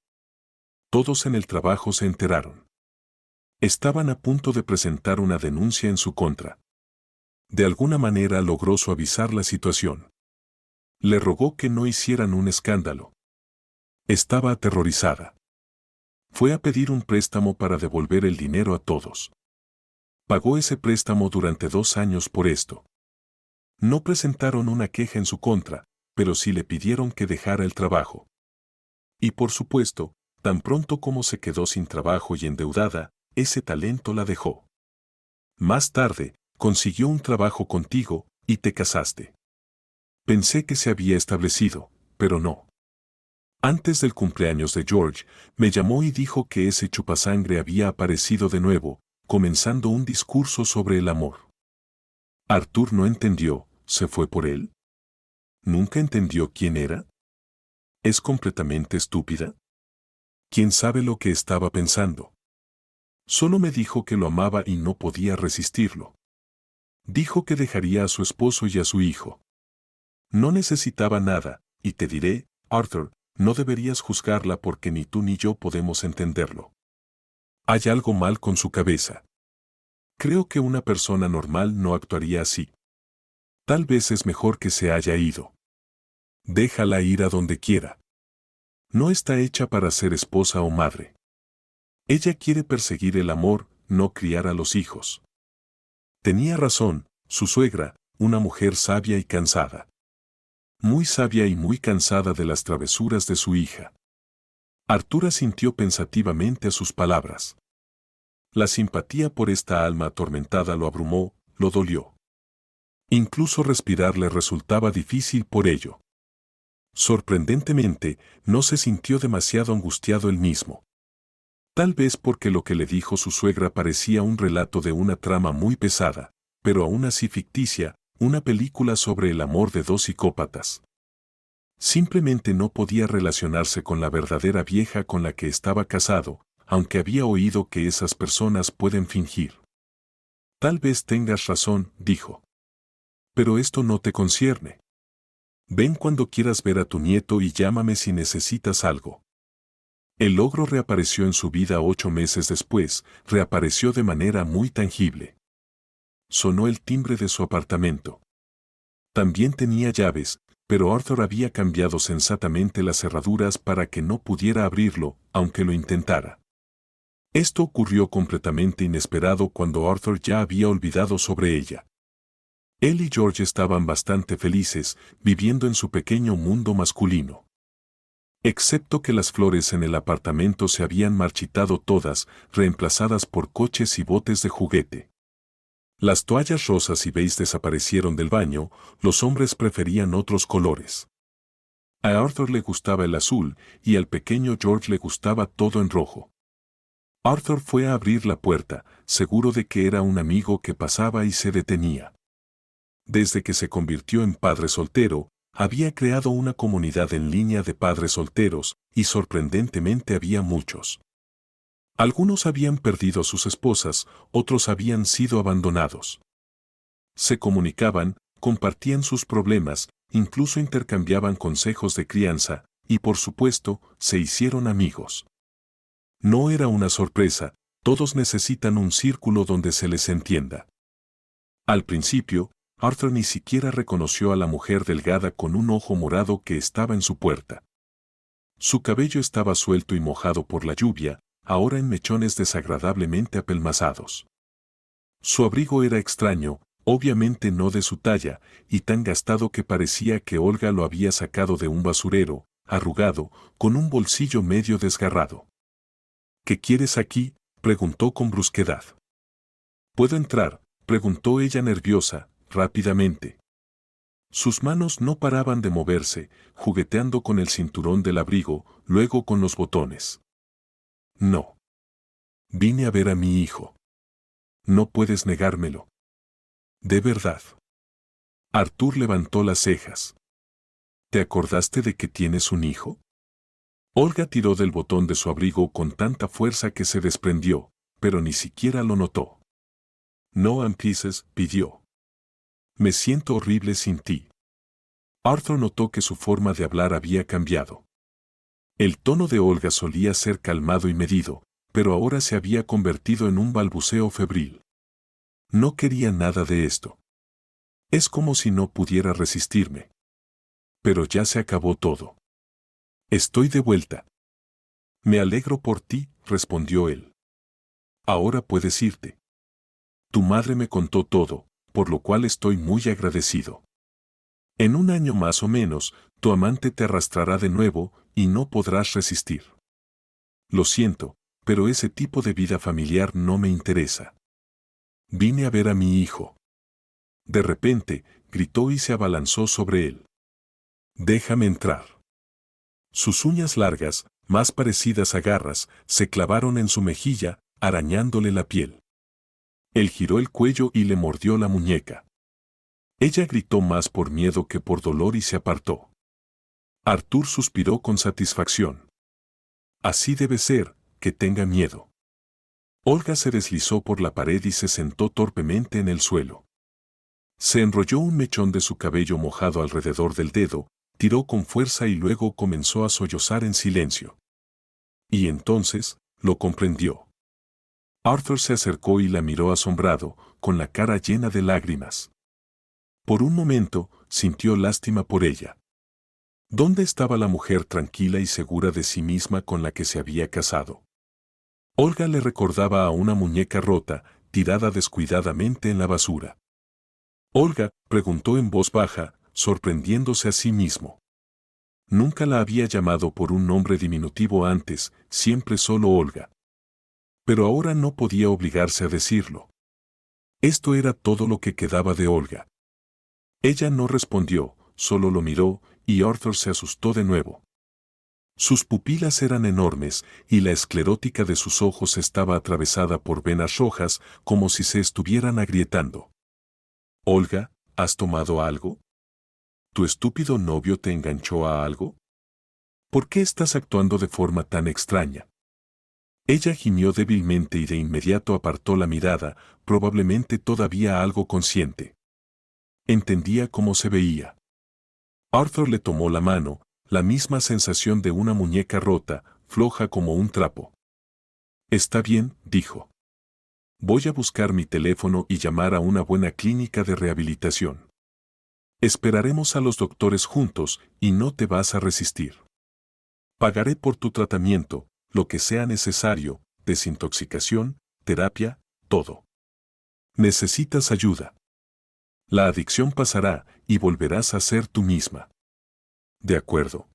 Todos en el trabajo se enteraron. Estaban a punto de presentar una denuncia en su contra. De alguna manera logró suavizar la situación. Le rogó que no hicieran un escándalo. Estaba aterrorizada. Fue a pedir un préstamo para devolver el dinero a todos. Pagó ese préstamo durante 2 años por esto. No presentaron una queja en su contra, pero sí le pidieron que dejara el trabajo. Y por supuesto, tan pronto como se quedó sin trabajo y endeudada, ese talento la dejó. Más tarde, consiguió un trabajo contigo, y te casaste. Pensé que se había establecido, pero no. Antes del cumpleaños de George, me llamó y dijo que ese chupasangre había aparecido de nuevo, comenzando un discurso sobre el amor. Arthur no entendió, ¿se fue por él? ¿Nunca entendió quién era? ¿Es completamente estúpida? ¿Quién sabe lo que estaba pensando? Solo me dijo que lo amaba y no podía resistirlo. Dijo que dejaría a su esposo y a su hijo. No necesitaba nada, y te diré, Arthur, no deberías juzgarla porque ni tú ni yo podemos entenderlo. Hay algo mal con su cabeza. Creo que una persona normal no actuaría así. Tal vez es mejor que se haya ido. Déjala ir a donde quiera. No está hecha para ser esposa o madre. Ella quiere perseguir el amor, no criar a los hijos. Tenía razón, su suegra, una mujer sabia y cansada. Muy sabia y muy cansada de las travesuras de su hija. Arthur asintió pensativamente a sus palabras. La simpatía por esta alma atormentada lo abrumó, lo dolió. Incluso respirar le resultaba difícil por ello. Sorprendentemente, no se sintió demasiado angustiado él mismo. Tal vez porque lo que le dijo su suegra parecía un relato de una trama muy pesada, pero aún así ficticia, una película sobre el amor de 2 psicópatas. Simplemente no podía relacionarse con la verdadera vieja con la que estaba casado, aunque había oído que esas personas pueden fingir. Tal vez tengas razón, dijo. Pero esto no te concierne. Ven cuando quieras ver a tu nieto y llámame si necesitas algo. El ogro reapareció en su vida 8 meses después, reapareció de manera muy tangible. Sonó el timbre de su apartamento. También tenía llaves, pero Arthur había cambiado sensatamente las cerraduras para que no pudiera abrirlo, aunque lo intentara. Esto ocurrió completamente inesperado cuando Arthur ya había olvidado sobre ella. Él y George estaban bastante felices, viviendo en su pequeño mundo masculino. Excepto que las flores en el apartamento se habían marchitado todas, reemplazadas por coches y botes de juguete. Las toallas rosas y beige desaparecieron del baño, los hombres preferían otros colores. A Arthur le gustaba el azul y al pequeño George le gustaba todo en rojo. Arthur fue a abrir la puerta, seguro de que era un amigo que pasaba y se detenía. Desde que se convirtió en padre soltero, había creado una comunidad en línea de padres solteros, y sorprendentemente había muchos. Algunos habían perdido a sus esposas, otros habían sido abandonados. Se comunicaban, compartían sus problemas, incluso intercambiaban consejos de crianza, y por supuesto, se hicieron amigos. No era una sorpresa, todos necesitan un círculo donde se les entienda. Al principio, Arthur ni siquiera reconoció a la mujer delgada con un ojo morado que estaba en su puerta. Su cabello estaba suelto y mojado por la lluvia, ahora en mechones desagradablemente apelmazados. Su abrigo era extraño, obviamente no de su talla, y tan gastado que parecía que Olga lo había sacado de un basurero, arrugado, con un bolsillo medio desgarrado. ¿Qué quieres aquí?, preguntó con brusquedad. ¿Puedo entrar?, preguntó ella nerviosa, rápidamente. Sus manos no paraban de moverse, jugueteando con el cinturón del abrigo, luego con los botones. No. Vine a ver a mi hijo. No puedes negármelo. ¿De verdad? Arthur levantó las cejas. ¿Te acordaste de que tienes un hijo? Olga tiró del botón de su abrigo con tanta fuerza que se desprendió, pero ni siquiera lo notó. No empieces, pidió. Me siento horrible sin ti. Arthur notó que su forma de hablar había cambiado. El tono de Olga solía ser calmado y medido, pero ahora se había convertido en un balbuceo febril. No quería nada de esto. Es como si no pudiera resistirme. Pero ya se acabó todo. Estoy de vuelta. Me alegro por ti, respondió él. Ahora puedes irte. Tu madre me contó todo, por lo cual estoy muy agradecido. En un año más o menos, tu amante te arrastrará de nuevo y no podrás resistir. Lo siento, pero ese tipo de vida familiar no me interesa. Vine a ver a mi hijo. De repente, gritó y se abalanzó sobre él. Déjame entrar. Sus uñas largas, más parecidas a garras, se clavaron en su mejilla, arañándole la piel. Él giró el cuello y le mordió la muñeca. Ella gritó más por miedo que por dolor y se apartó. Arthur suspiró con satisfacción. Así debe ser, que tenga miedo. Olga se deslizó por la pared y se sentó torpemente en el suelo. Se enrolló un mechón de su cabello mojado alrededor del dedo, tiró con fuerza y luego comenzó a sollozar en silencio. Y entonces, lo comprendió. Arthur se acercó y la miró asombrado, con la cara llena de lágrimas. Por un momento, sintió lástima por ella. ¿Dónde estaba la mujer tranquila y segura de sí misma con la que se había casado? Olga le recordaba a una muñeca rota, tirada descuidadamente en la basura. Olga, preguntó en voz baja, sorprendiéndose a sí mismo. Nunca la había llamado por un nombre diminutivo antes, siempre solo Olga. Pero ahora no podía obligarse a decirlo. Esto era todo lo que quedaba de Olga. Ella no respondió, solo lo miró, y Arthur se asustó de nuevo. Sus pupilas eran enormes, y la esclerótica de sus ojos estaba atravesada por venas rojas, como si se estuvieran agrietando. Olga, ¿has tomado algo? ¿Tu estúpido novio te enganchó a algo? ¿Por qué estás actuando de forma tan extraña? Ella gimió débilmente y de inmediato apartó la mirada, probablemente todavía algo consciente. Entendía cómo se veía. Arthur le tomó la mano, la misma sensación de una muñeca rota, floja como un trapo. Está bien, dijo. Voy a buscar mi teléfono y llamar a una buena clínica de rehabilitación. Esperaremos a los doctores juntos y no te vas a resistir. Pagaré por tu tratamiento, lo que sea necesario, desintoxicación, terapia, todo. Necesitas ayuda. La adicción pasará y volverás a ser tú misma. De acuerdo.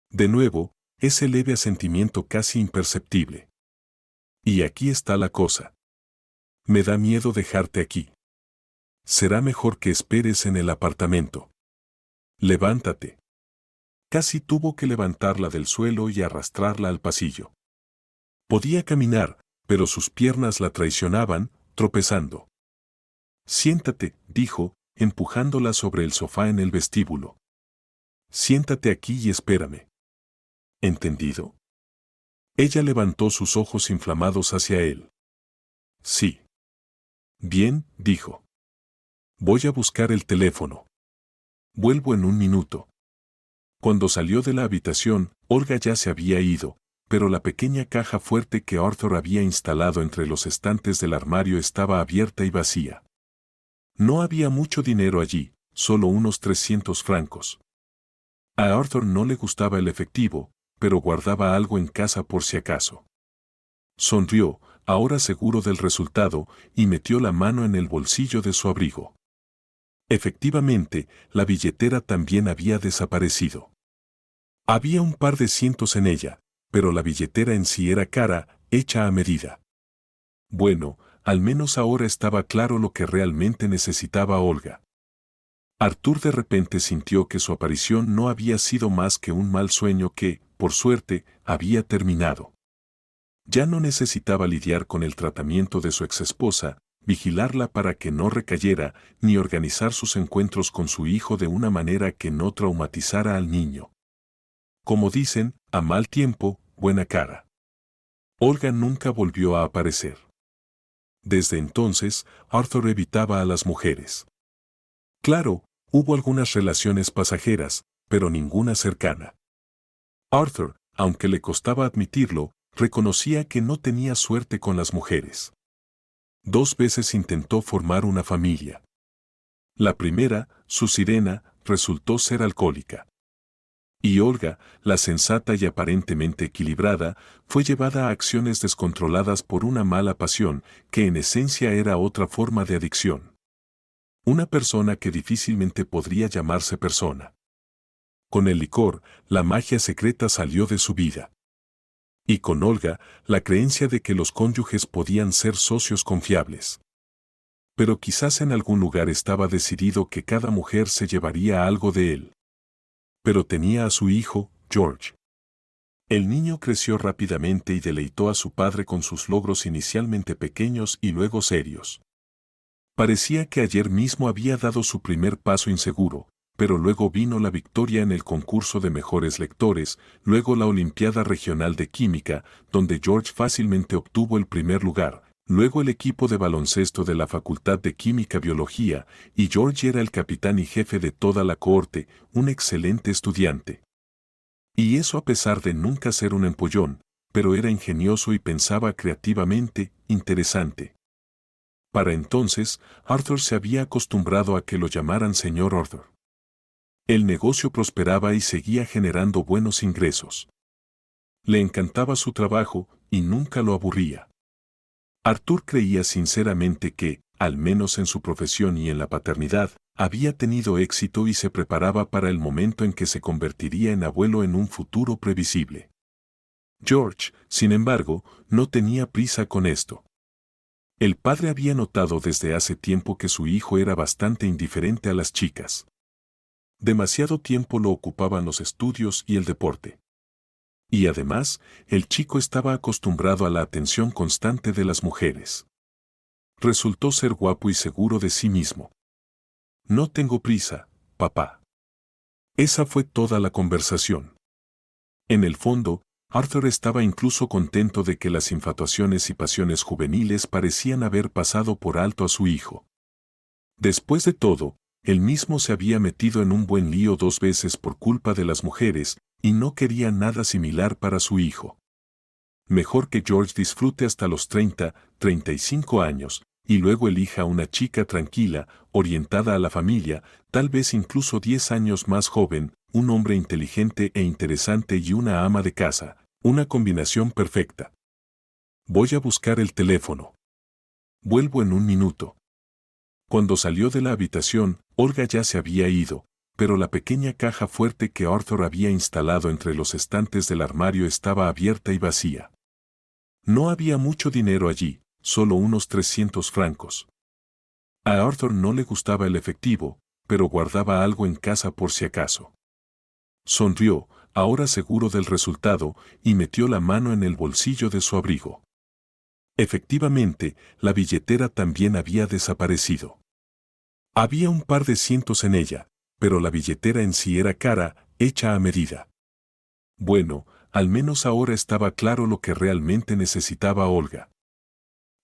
De nuevo, ese leve asentimiento casi imperceptible. Y aquí está la cosa. Me da miedo dejarte aquí. Será mejor que esperes en el apartamento. Levántate. Casi tuvo que levantarla del suelo y arrastrarla al pasillo. Podía caminar, pero sus piernas la traicionaban, tropezando. Siéntate, dijo, empujándola sobre el sofá en el vestíbulo. Siéntate aquí y espérame. ¿Entendido? Ella levantó sus ojos inflamados hacia él. Sí. Bien, dijo. Voy a buscar el teléfono. Vuelvo en un minuto. Cuando salió de la habitación, Olga ya se había ido, pero la pequeña caja fuerte que Arthur había instalado entre los estantes del armario estaba abierta y vacía. No había mucho dinero allí, solo unos 300 francos. A Arthur no le gustaba el efectivo, pero guardaba algo en casa por si acaso. Sonrió, ahora seguro del resultado, y metió la mano en el bolsillo de su abrigo. Efectivamente, la billetera también había desaparecido. Había un par de cientos en ella, pero la billetera en sí era cara, hecha a medida. Bueno, al menos ahora estaba claro lo que realmente necesitaba Olga. Arthur de repente sintió que su aparición no había sido más que un mal sueño que, por suerte, había terminado. Ya no necesitaba lidiar con el tratamiento de su exesposa, vigilarla para que no recayera, ni organizar sus encuentros con su hijo de una manera que no traumatizara al niño. Como dicen, a mal tiempo, buena cara. Olga nunca volvió a aparecer. Desde entonces, Arthur evitaba a las mujeres. Claro, hubo algunas relaciones pasajeras, pero ninguna cercana. Arthur, aunque le costaba admitirlo, reconocía que no tenía suerte con las mujeres. 2 veces intentó formar una familia. La primera, su sirena, resultó ser alcohólica. Y Olga, la sensata y aparentemente equilibrada, fue llevada a acciones descontroladas por una mala pasión que en esencia era otra forma de adicción. Una persona que difícilmente podría llamarse persona. Con el licor, la magia secreta salió de su vida. Y con Olga, la creencia de que los cónyuges podían ser socios confiables. Pero quizás en algún lugar estaba decidido que cada mujer se llevaría algo de él. Pero tenía a su hijo, George. El niño creció rápidamente y deleitó a su padre con sus logros inicialmente pequeños y luego serios. Parecía que ayer mismo había dado su primer paso inseguro, pero luego vino la victoria en el concurso de mejores lectores, luego la Olimpiada Regional de Química, donde George fácilmente obtuvo el primer lugar, luego el equipo de baloncesto de la Facultad de Química-Biología, y George era el capitán y jefe de toda la cohorte, un excelente estudiante. Y eso a pesar de nunca ser un empollón, pero era ingenioso y pensaba creativamente, interesante. Para entonces, Arthur se había acostumbrado a que lo llamaran señor Arthur. El negocio prosperaba y seguía generando buenos ingresos. Le encantaba su trabajo y nunca lo aburría. Arthur creía sinceramente que, al menos en su profesión y en la paternidad, había tenido éxito y se preparaba para el momento en que se convertiría en abuelo en un futuro previsible. George, sin embargo, no tenía prisa con esto. El padre había notado desde hace tiempo que su hijo era bastante indiferente a las chicas. Demasiado tiempo lo ocupaban los estudios y el deporte. Y además, el chico estaba acostumbrado a la atención constante de las mujeres. Resultó ser guapo y seguro de sí mismo. No tengo prisa, papá. Esa fue toda la conversación. En el fondo, Arthur estaba incluso contento de que las infatuaciones y pasiones juveniles parecían haber pasado por alto a su hijo. Después de todo, él mismo se había metido en un buen lío 2 veces por culpa de las mujeres, y no quería nada similar para su hijo. Mejor que George disfrute hasta los 30, 35 años, y luego elija una chica tranquila, orientada a la familia, tal vez incluso 10 años más joven, un hombre inteligente e interesante y una ama de casa, una combinación perfecta. Voy a buscar el teléfono. Vuelvo en un minuto. Cuando salió de la habitación, Olga ya se había ido, pero la pequeña caja fuerte que Arthur había instalado entre los estantes del armario estaba abierta y vacía. No había mucho dinero allí, solo unos 300 francos. A Arthur no le gustaba el efectivo, pero guardaba algo en casa por si acaso. Sonrió, ahora seguro del resultado, y metió la mano en el bolsillo de su abrigo. Efectivamente, la billetera también había desaparecido. Había un par de cientos en ella, pero la billetera en sí era cara, hecha a medida. Bueno, al menos ahora estaba claro lo que realmente necesitaba Olga.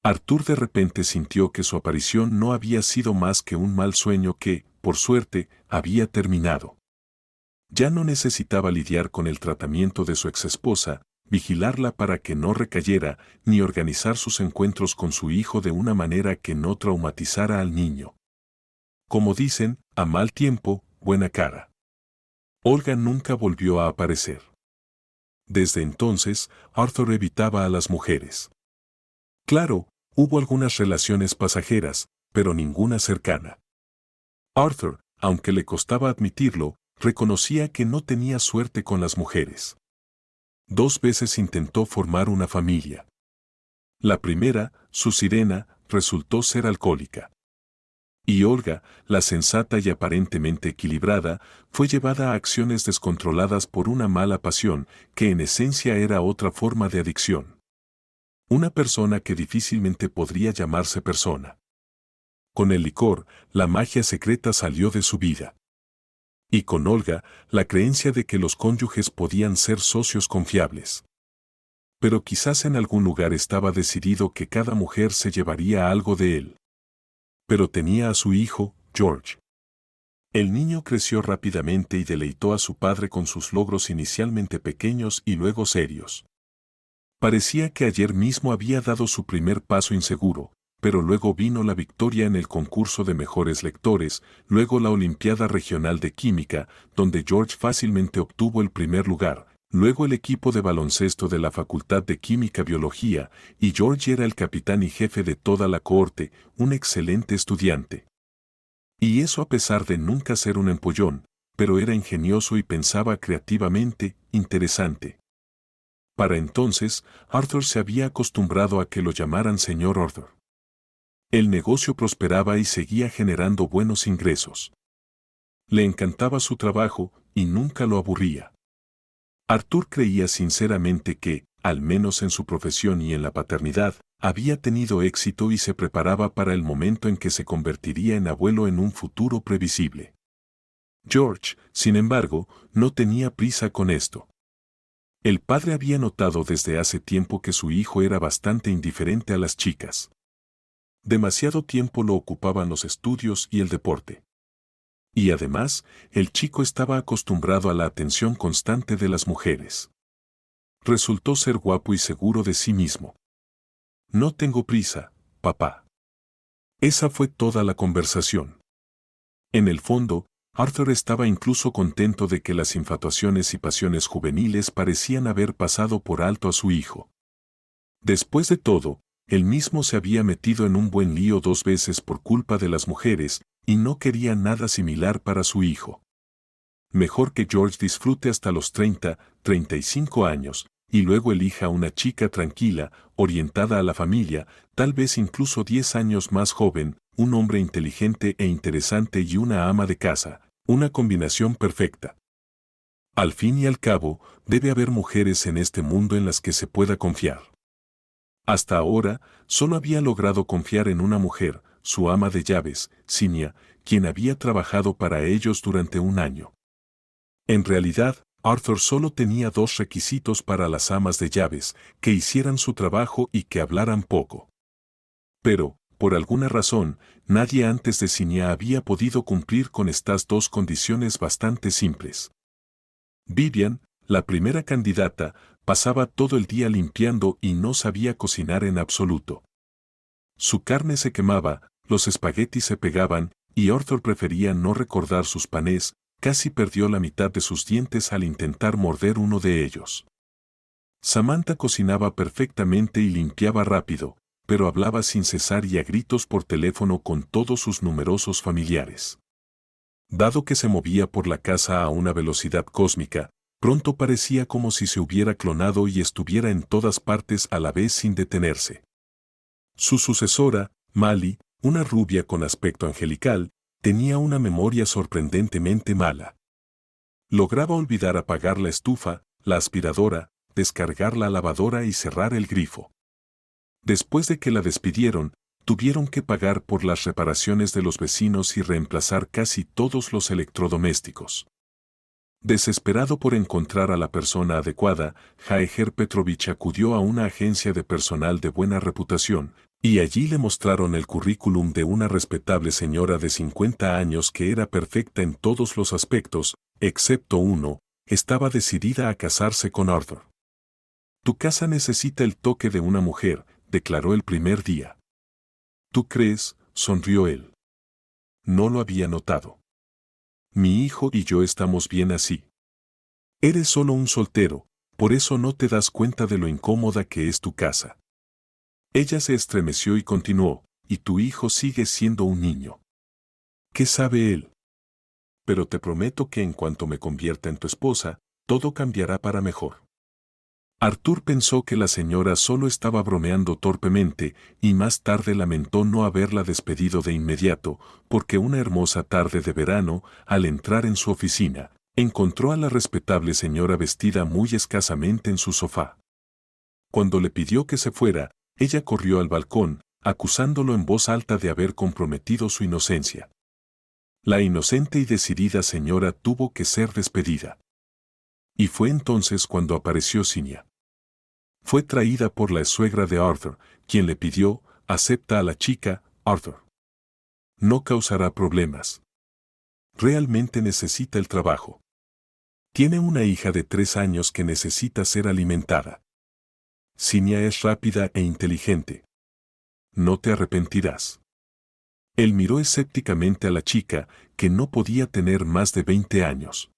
Arthur de repente sintió que su aparición no había sido más que un mal sueño que, por suerte, había terminado. Ya no necesitaba lidiar con el tratamiento de su exesposa, vigilarla para que no recayera, ni organizar sus encuentros con su hijo de una manera que no traumatizara al niño. Como dicen, a mal tiempo, buena cara. Olga nunca volvió a aparecer. Desde entonces, Arthur evitaba a las mujeres. Claro, hubo algunas relaciones pasajeras, pero ninguna cercana. Arthur, aunque le costaba admitirlo, reconocía que no tenía suerte con las mujeres. 2 veces intentó formar una familia. La primera, su sirena, resultó ser alcohólica. Y Olga, la sensata y aparentemente equilibrada, fue llevada a acciones descontroladas por una mala pasión, que en esencia era otra forma de adicción. Una persona que difícilmente podría llamarse persona. Con el licor, la magia secreta salió de su vida. Y con Olga, la creencia de que los cónyuges podían ser socios confiables. Pero quizás en algún lugar estaba decidido que cada mujer se llevaría algo de él. Pero tenía a su hijo, George. El niño creció rápidamente y deleitó a su padre con sus logros inicialmente pequeños y luego serios. Parecía que ayer mismo había dado su primer paso inseguro, pero luego vino la victoria en el concurso de mejores lectores, luego la Olimpiada Regional de Química, donde George fácilmente obtuvo el primer lugar, luego el equipo de baloncesto de la Facultad de Química-Biología, y George era el capitán y jefe de toda la cohorte, un excelente estudiante. Y eso a pesar de nunca ser un empollón, pero era ingenioso y pensaba creativamente, interesante. Para entonces, Arthur se había acostumbrado a que lo llamaran señor Arthur. El negocio prosperaba y seguía generando buenos ingresos. Le encantaba su trabajo y nunca lo aburría. Arthur creía sinceramente que, al menos en su profesión y en la paternidad, había tenido éxito y se preparaba para el momento en que se convertiría en abuelo en un futuro previsible. George, sin embargo, no tenía prisa con esto. El padre había notado desde hace tiempo que su hijo era bastante indiferente a las chicas. Demasiado tiempo lo ocupaban los estudios y el deporte. Y además, el chico estaba acostumbrado a la atención constante de las mujeres. Resultó ser guapo y seguro de sí mismo. No tengo prisa, papá. Esa fue toda la conversación. En el fondo, Arthur estaba incluso contento de que las infatuaciones y pasiones juveniles parecían haber pasado por alto a su hijo. Después de todo, él mismo se había metido en un buen lío 2 veces por culpa de las mujeres, y no quería nada similar para su hijo. Mejor que George disfrute hasta los 30, 35 años, y luego elija una chica tranquila, orientada a la familia, tal vez incluso 10 años más joven, un hombre inteligente e interesante y una ama de casa, una combinación perfecta. Al fin y al cabo, debe haber mujeres en este mundo en las que se pueda confiar. Hasta ahora, solo había logrado confiar en una mujer, su ama de llaves, Cinia, quien había trabajado para ellos durante un año. En realidad, Arthur solo tenía 2 requisitos para las amas de llaves, que hicieran su trabajo y que hablaran poco. Pero, Por alguna razón, nadie antes de Cinia había podido cumplir con estas dos condiciones bastante simples. Vivian, la primera candidata, pasaba todo el día limpiando y no sabía cocinar en absoluto. Su carne se quemaba, los espaguetis se pegaban, y Arthur prefería no recordar sus panés, casi perdió la mitad de sus dientes al intentar morder uno de ellos. Samantha cocinaba perfectamente y limpiaba rápido, pero hablaba sin cesar y a gritos por teléfono con todos sus numerosos familiares. Dado que se movía por la casa a una velocidad cósmica, pronto parecía como si se hubiera clonado y estuviera en todas partes a la vez sin detenerse. Su sucesora, Mali, una rubia con aspecto angelical, tenía una memoria sorprendentemente mala. Lograba olvidar apagar la estufa, la aspiradora, descargar la lavadora y cerrar el grifo. Después de que la despidieron, tuvieron que pagar por las reparaciones de los vecinos y reemplazar casi todos los electrodomésticos. Desesperado por encontrar a la persona adecuada, Jaeger Petrovich acudió a una agencia de personal de buena reputación, y allí le mostraron el currículum de una respetable señora de 50 años que era perfecta en todos los aspectos, excepto uno: estaba decidida a casarse con Arthur. Tu casa necesita el toque de una mujer, declaró el primer día. ¿Tú crees?, sonrió él. No lo había notado. Mi hijo y yo estamos bien así. Eres solo un soltero, por eso no te das cuenta de lo incómoda que es tu casa. Ella se estremeció y continuó, y tu hijo sigue siendo un niño. ¿Qué sabe él? Pero te prometo que en cuanto me convierta en tu esposa, todo cambiará para mejor. Arthur pensó que la señora solo estaba bromeando torpemente y más tarde lamentó no haberla despedido de inmediato, porque una hermosa tarde de verano, al entrar en su oficina, encontró a la respetable señora vestida muy escasamente en su sofá. Cuando le pidió que se fuera, ella corrió al balcón, acusándolo en voz alta de haber comprometido su inocencia. La inocente y decidida señora tuvo que ser despedida. Y fue entonces cuando apareció Cinia. Fue traída por la suegra de Arthur, quien le pidió: acepta a la chica, Arthur. No causará problemas. Realmente necesita el trabajo. Tiene una hija de 3 años que necesita ser alimentada. Cinia es rápida e inteligente. No te arrepentirás. Él miró escépticamente a la chica, que no podía tener más de 20 años.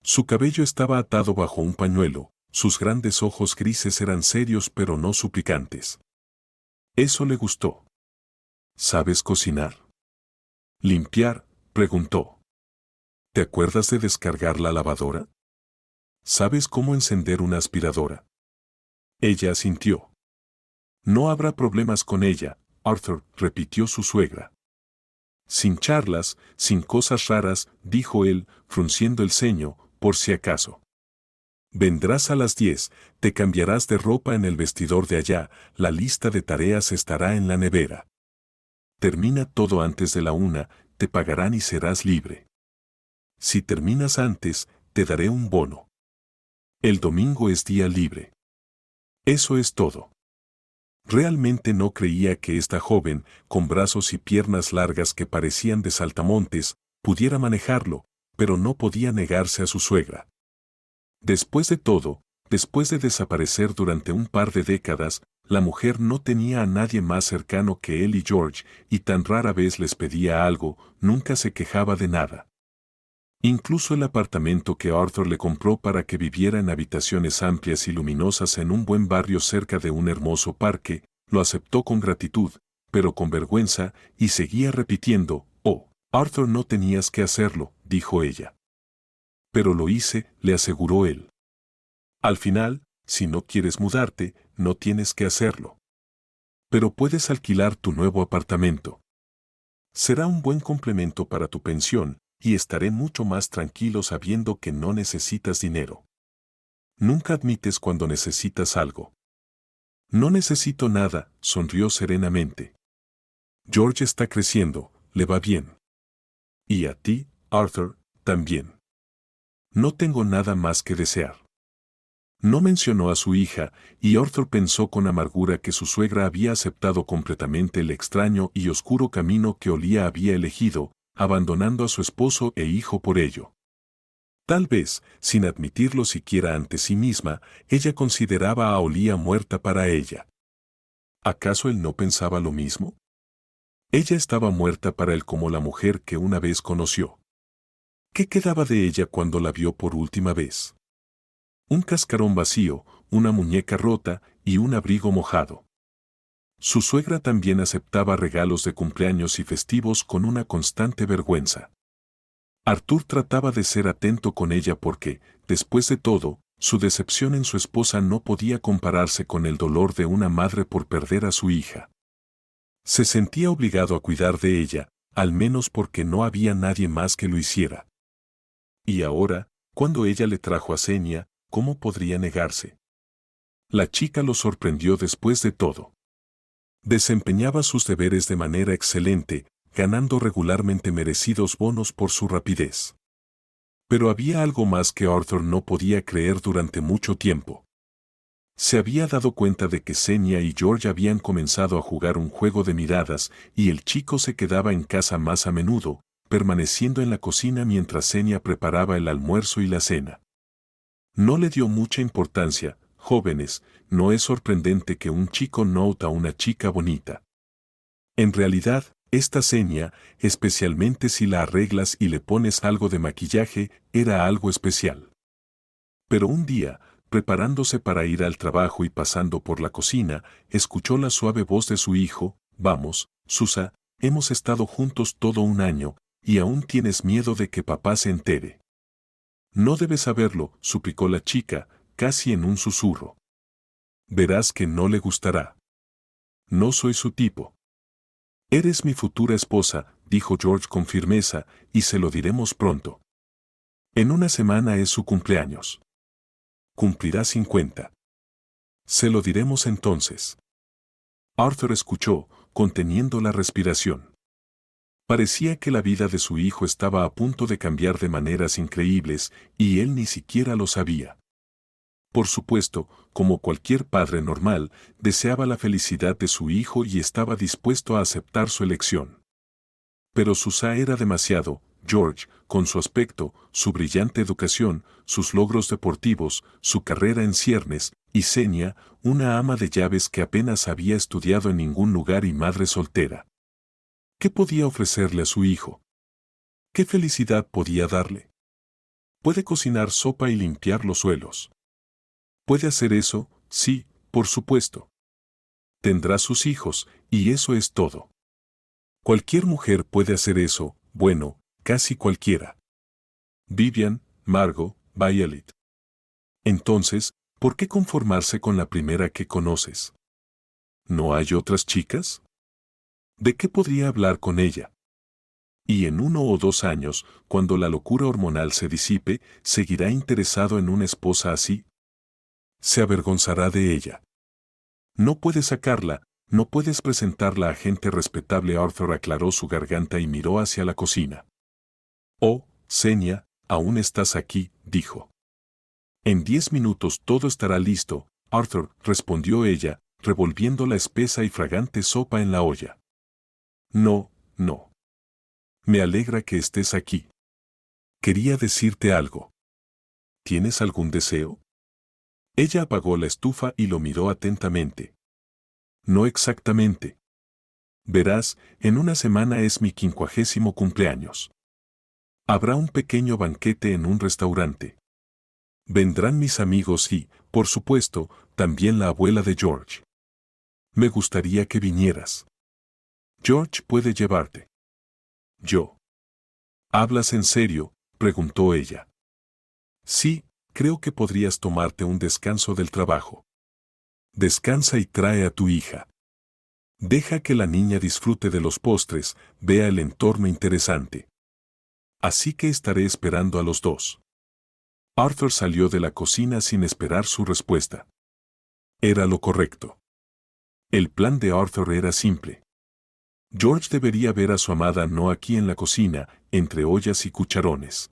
Su cabello estaba atado bajo un pañuelo. Sus grandes ojos grises eran serios pero no suplicantes. Eso le gustó. ¿Sabes cocinar? ¿Limpiar?, preguntó. ¿Te acuerdas de descargar la lavadora? ¿Sabes cómo encender una aspiradora? Ella asintió. No habrá problemas con ella, Arthur, repitió su suegra. Sin charlas, sin cosas raras, dijo él, frunciendo el ceño, por si acaso. Vendrás a las 10, te cambiarás de ropa en el vestidor de allá, la lista de tareas estará en la nevera. Termina todo antes de la 1, te pagarán y serás libre. Si terminas antes, te daré un bono. El domingo es día libre. Eso es todo. Realmente no creía que esta joven, con brazos y piernas largas que parecían de saltamontes, pudiera manejarlo, pero no podía negarse a su suegra. Después de todo, después de desaparecer durante un par de décadas, la mujer no tenía a nadie más cercano que él y George, y tan rara vez les pedía algo, nunca se quejaba de nada. Incluso el apartamento que Arthur le compró para que viviera en habitaciones amplias y luminosas en un buen barrio cerca de un hermoso parque, lo aceptó con gratitud, pero con vergüenza, y seguía repitiendo: «Oh, Arthur, no tenías que hacerlo», dijo ella. «Pero lo hice», le aseguró él. «Al final, si no quieres mudarte, no tienes que hacerlo. Pero puedes alquilar tu nuevo apartamento. Será un buen complemento para tu pensión, y estaré mucho más tranquilo sabiendo que no necesitas dinero. Nunca admites cuando necesitas algo». «No necesito nada», sonrió serenamente. «George está creciendo, le va bien. Y a ti, Arthur, también. No tengo nada más que desear». No mencionó a su hija, y Arthur pensó con amargura que su suegra había aceptado completamente el extraño y oscuro camino que Olía había elegido, abandonando a su esposo e hijo por ello. Tal vez, sin admitirlo siquiera ante sí misma, ella consideraba a Olía muerta para ella. ¿Acaso él no pensaba lo mismo? Ella estaba muerta para él como la mujer que una vez conoció. ¿Qué quedaba de ella cuando la vio por última vez? Un cascarón vacío, una muñeca rota y un abrigo mojado. Su suegra también aceptaba regalos de cumpleaños y festivos con una constante vergüenza. Arthur trataba de ser atento con ella porque, después de todo, su decepción en su esposa no podía compararse con el dolor de una madre por perder a su hija. Se sentía obligado a cuidar de ella, al menos porque no había nadie más que lo hiciera. Y ahora, cuando ella le trajo a Xenia, ¿cómo podría negarse? La chica lo sorprendió después de todo. Desempeñaba sus deberes de manera excelente, ganando regularmente merecidos bonos por su rapidez. Pero había algo más que Arthur no podía creer durante mucho tiempo. Se había dado cuenta de que Xenia y George habían comenzado a jugar un juego de miradas y el chico se quedaba en casa más a menudo, permaneciendo en la cocina mientras Xenia preparaba el almuerzo y la cena. No le dio mucha importancia. Jóvenes, no es sorprendente que un chico note a una chica bonita. En realidad, esta Xenia, especialmente si la arreglas y le pones algo de maquillaje, era algo especial. Pero un día, preparándose para ir al trabajo y pasando por la cocina, escuchó la suave voz de su hijo: «Vamos, Susa, hemos estado juntos todo un año, y aún tienes miedo de que papá se entere». «No debes saberlo», suplicó la chica, casi en un susurro. «Verás que no le gustará. No soy su tipo». «Eres mi futura esposa», dijo George con firmeza, «y se lo diremos pronto. En una semana es su cumpleaños. Cumplirá 50. Se lo diremos entonces». Arthur escuchó, conteniendo la respiración. Parecía que la vida de su hijo estaba a punto de cambiar de maneras increíbles, y él ni siquiera lo sabía. Por supuesto, como cualquier padre normal, deseaba la felicidad de su hijo y estaba dispuesto a aceptar su elección. Pero Susa era demasiado. George, con su aspecto, su brillante educación, sus logros deportivos, su carrera en ciernes, y Xenia, una ama de llaves que apenas había estudiado en ningún lugar y madre soltera. ¿Qué podía ofrecerle a su hijo? ¿Qué felicidad podía darle? Puede cocinar sopa y limpiar los suelos. ¿Puede hacer eso? Sí, por supuesto. Tendrá sus hijos, y eso es todo. Cualquier mujer puede hacer eso, bueno, casi cualquiera. Vivian, Margot, Violet. Entonces, ¿por qué conformarse con la primera que conoces? ¿No hay otras chicas? ¿De qué podría hablar con ella? Y en 1 o 2 años, cuando la locura hormonal se disipe, ¿seguirá interesado en una esposa así? Se avergonzará de ella. No puedes sacarla, no puedes presentarla a gente respetable. Arthur aclaró su garganta y miró hacia la cocina. «Oh, Xenia, aún estás aquí», dijo. «En 10 minutos todo estará listo», Arthur, respondió ella, revolviendo la espesa y fragante sopa en la olla. «No, no. Me alegra que estés aquí. Quería decirte algo. ¿Tienes algún deseo?» Ella apagó la estufa y lo miró atentamente. «No exactamente. Verás, en una semana es mi 50º cumpleaños. Habrá un pequeño banquete en un restaurante. Vendrán mis amigos y, por supuesto, también la abuela de George. Me gustaría que vinieras. George puede llevarte». «¿Yo? ¿Hablas en serio?», preguntó ella. «Sí, creo que podrías tomarte un descanso del trabajo. Descansa y trae a tu hija. Deja que la niña disfrute de los postres, vea el entorno interesante. Así que estaré esperando a los dos». Arthur salió de la cocina sin esperar su respuesta. Era lo correcto. El plan de Arthur era simple. George debería ver a su amada no aquí en la cocina, entre ollas y cucharones.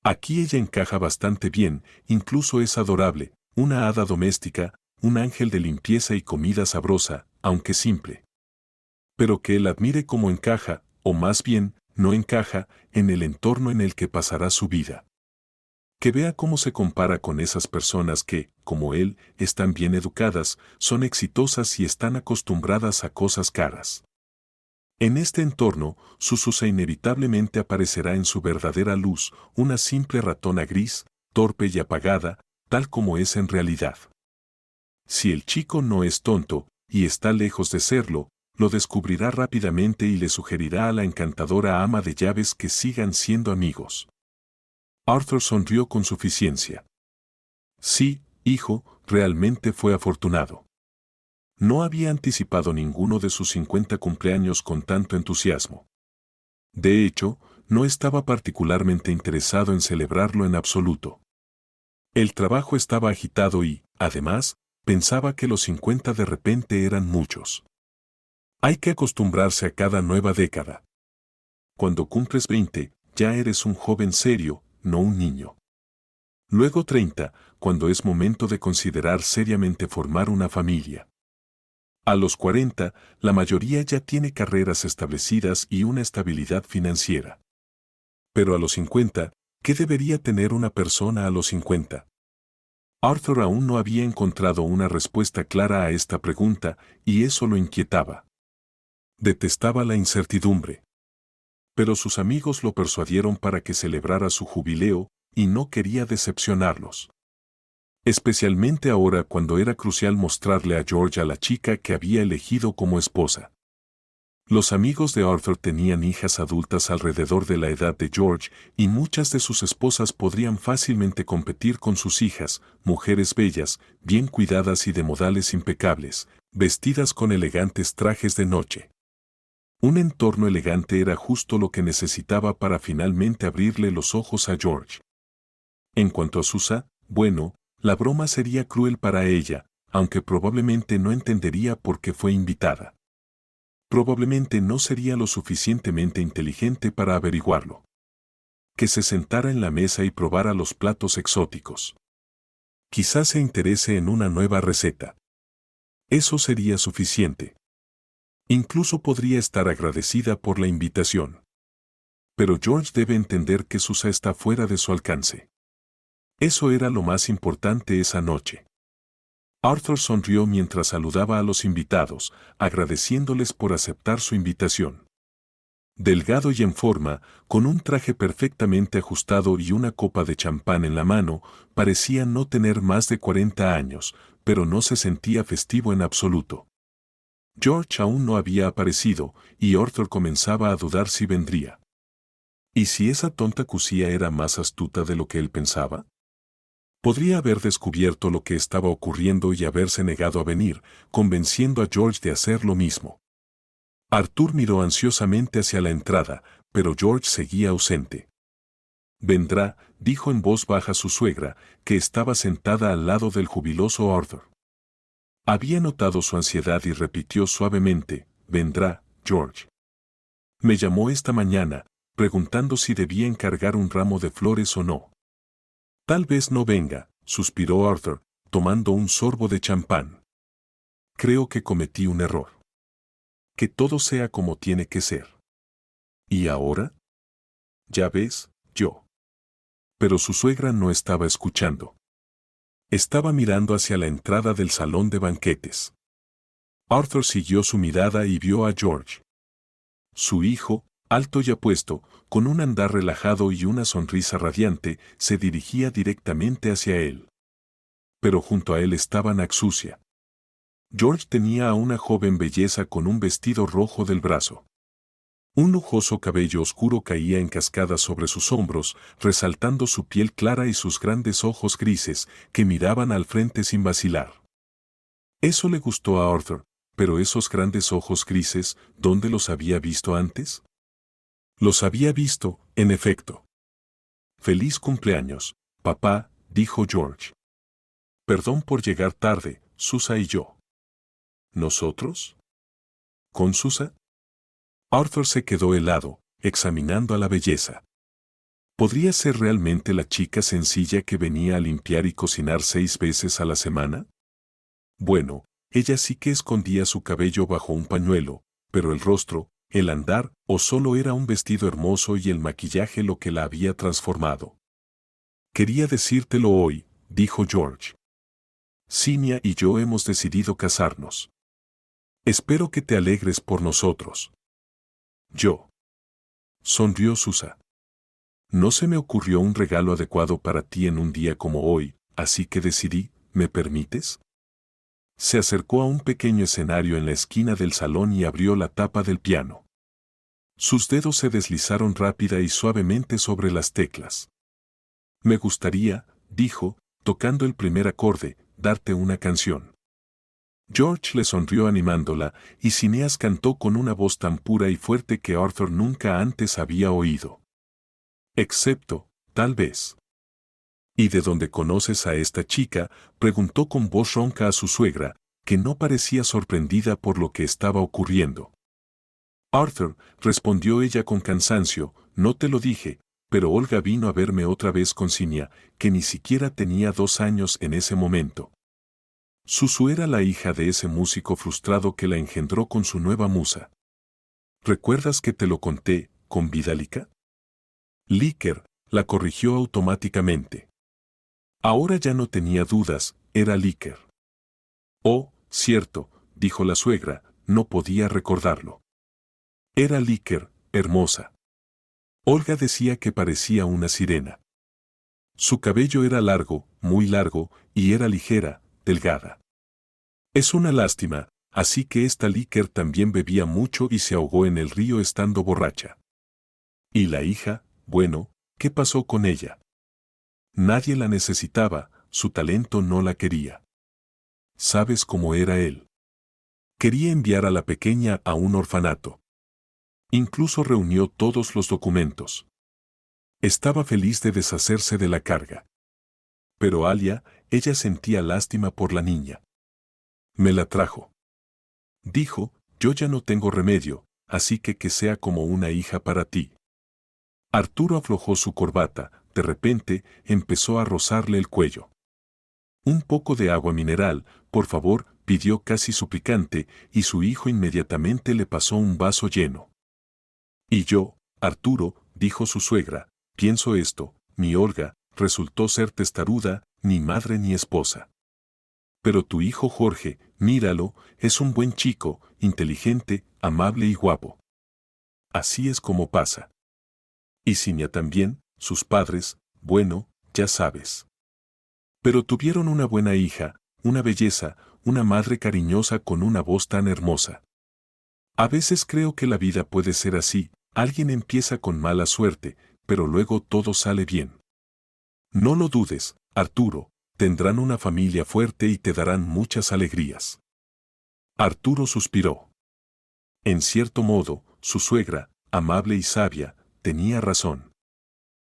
Aquí ella encaja bastante bien, incluso es adorable, una hada doméstica, un ángel de limpieza y comida sabrosa, aunque simple. Pero que él admire cómo encaja, o más bien, no encaja, en el entorno en el que pasará su vida. Que vea cómo se compara con esas personas que, como él, están bien educadas, son exitosas y están acostumbradas a cosas caras. En este entorno, Suzusa inevitablemente aparecerá en su verdadera luz, una simple ratona gris, torpe y apagada, tal como es en realidad. Si el chico no es tonto, y está lejos de serlo, lo descubrirá rápidamente y le sugerirá a la encantadora ama de llaves que sigan siendo amigos. Arthur sonrió con suficiencia. Sí, hijo, realmente fue afortunado. No había anticipado ninguno de sus 50 cumpleaños con tanto entusiasmo. De hecho, no estaba particularmente interesado en celebrarlo en absoluto. El trabajo estaba agitado y, además, pensaba que los 50 de repente eran muchos. Hay que acostumbrarse a cada nueva década. Cuando cumples 20, ya eres un joven serio, no un niño. Luego 30, cuando es momento de considerar seriamente formar una familia. A los 40, la mayoría ya tiene carreras establecidas y una estabilidad financiera. Pero a los 50, ¿qué debería tener una persona a los 50? Arthur aún no había encontrado una respuesta clara a esta pregunta, y eso lo inquietaba. Detestaba la incertidumbre. Pero sus amigos lo persuadieron para que celebrara su jubileo, y no quería decepcionarlos. Especialmente ahora cuando era crucial mostrarle a George a la chica que había elegido como esposa. Los amigos de Arthur tenían hijas adultas alrededor de la edad de George, y muchas de sus esposas podrían fácilmente competir con sus hijas, mujeres bellas, bien cuidadas y de modales impecables, vestidas con elegantes trajes de noche. Un entorno elegante era justo lo que necesitaba para finalmente abrirle los ojos a George. En cuanto a Susa, bueno, la broma sería cruel para ella, aunque probablemente no entendería por qué fue invitada. Probablemente no sería lo suficientemente inteligente para averiguarlo. Que se sentara en la mesa y probara los platos exóticos. Quizás se interese en una nueva receta. Eso sería suficiente. Incluso podría estar agradecida por la invitación. Pero George debe entender que Susa está fuera de su alcance. Eso era lo más importante esa noche. Arthur sonrió mientras saludaba a los invitados, agradeciéndoles por aceptar su invitación. Delgado y en forma, con un traje perfectamente ajustado y una copa de champán en la mano, parecía no tener más de 40 años, pero no se sentía festivo en absoluto. George aún no había aparecido, y Arthur comenzaba a dudar si vendría. ¿Y si esa tonta cusía era más astuta de lo que él pensaba? Podría haber descubierto lo que estaba ocurriendo y haberse negado a venir, convenciendo a George de hacer lo mismo. Arthur miró ansiosamente hacia la entrada, pero George seguía ausente. Vendrá, dijo en voz baja su suegra, que estaba sentada al lado del jubiloso Arthur. Había notado su ansiedad y repitió suavemente, vendrá, George. Me llamó esta mañana, preguntando si debía encargar un ramo de flores o no. Tal vez no venga, suspiró Arthur, tomando un sorbo de champán. Creo que cometí un error. Que todo sea como tiene que ser. ¿Y ahora? Ya ves, yo. Pero su suegra no estaba escuchando. Estaba mirando hacia la entrada del salón de banquetes. Arthur siguió su mirada y vio a George. Su hijo, alto y apuesto, con un andar relajado y una sonrisa radiante, se dirigía directamente hacia él. Pero junto a él estaba Naxusia. George tenía a una joven belleza con un vestido rojo del brazo. Un lujoso cabello oscuro caía en cascada sobre sus hombros, resaltando su piel clara y sus grandes ojos grises, que miraban al frente sin vacilar. Eso le gustó a Arthur, pero esos grandes ojos grises, ¿dónde los había visto antes? Los había visto, en efecto. Feliz cumpleaños, papá, dijo George. Perdón por llegar tarde, Susa y yo. ¿Nosotros? ¿Con Susa? Arthur se quedó helado, examinando a la belleza. ¿Podría ser realmente la chica sencilla que venía a limpiar y cocinar 6 veces a la semana? Bueno, ella sí que escondía su cabello bajo un pañuelo, pero el rostro, el andar, o solo era un vestido hermoso y el maquillaje lo que la había transformado. Quería decírtelo hoy, dijo George. Cinia y yo hemos decidido casarnos. Espero que te alegres por nosotros. Yo. Sonrió Susa. No se me ocurrió un regalo adecuado para ti en un día como hoy, así que decidí, ¿me permites? Se acercó a un pequeño escenario en la esquina del salón y abrió la tapa del piano. Sus dedos se deslizaron rápida y suavemente sobre las teclas. Me gustaría, dijo, tocando el primer acorde, darte una canción. George le sonrió animándola, y Phineas cantó con una voz tan pura y fuerte que Arthur nunca antes había oído. Excepto, tal vez. ¿Y de dónde conoces a esta chica?, preguntó con voz ronca a su suegra, que no parecía sorprendida por lo que estaba ocurriendo. Arthur, respondió ella con cansancio, no te lo dije, pero Olga vino a verme otra vez con Cinia, que ni siquiera tenía 2 años en ese momento. Susu era la hija de ese músico frustrado que la engendró con su nueva musa. ¿Recuerdas que te lo conté, con Vidalica? Licker, la corrigió automáticamente. Ahora ya no tenía dudas, era Licker. Oh, cierto, dijo la suegra, no podía recordarlo. Era Licker, hermosa. Olga decía que parecía una sirena. Su cabello era largo, muy largo, y era ligera, delgada. Es una lástima, así que esta Licker también bebía mucho y se ahogó en el río estando borracha. ¿Y la hija? Bueno, ¿qué pasó con ella? Nadie la necesitaba, su talento no la quería. ¿Sabes cómo era él? Quería enviar a la pequeña a un orfanato. Incluso reunió todos los documentos. Estaba feliz de deshacerse de la carga. Pero Alia, ella sentía lástima por la niña. Me la trajo. Dijo, yo ya no tengo remedio, así que sea como una hija para ti. Arturo aflojó su corbata, de repente, empezó a rozarle el cuello. Un poco de agua mineral, por favor, pidió casi suplicante, y su hijo inmediatamente le pasó un vaso lleno. Y yo, Arturo, dijo su suegra, pienso esto, mi Olga, resultó ser testaruda, ni madre ni esposa. Pero tu hijo Jorge, míralo, es un buen chico, inteligente, amable y guapo. Así es como pasa. Y Cinia también, sus padres, bueno, ya sabes. Pero tuvieron una buena hija, una belleza, una madre cariñosa con una voz tan hermosa. A veces creo que la vida puede ser así, alguien empieza con mala suerte, pero luego todo sale bien. No lo dudes, Arturo, tendrán una familia fuerte y te darán muchas alegrías. Arturo suspiró. En cierto modo, su suegra, amable y sabia, tenía razón.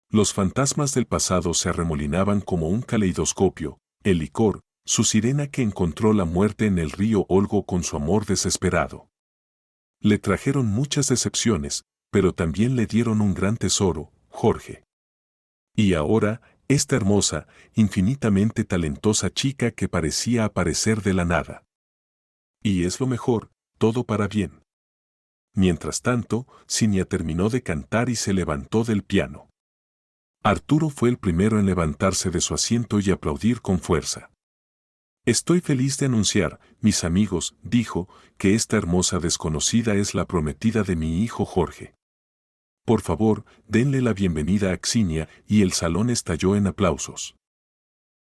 Los fantasmas del pasado se arremolinaban como un caleidoscopio, el licor, su sirena que encontró la muerte en el río Olgo con su amor desesperado. Le trajeron muchas decepciones, pero también le dieron un gran tesoro, Jorge. Y ahora, esta hermosa, infinitamente talentosa chica que parecía aparecer de la nada. Y es lo mejor, todo para bien. Mientras tanto, Cinia terminó de cantar y se levantó del piano. Arturo fue el primero en levantarse de su asiento y aplaudir con fuerza. Estoy feliz de anunciar, mis amigos, dijo, que esta hermosa desconocida es la prometida de mi hijo Jorge. Por favor, denle la bienvenida a Xinia, y el salón estalló en aplausos.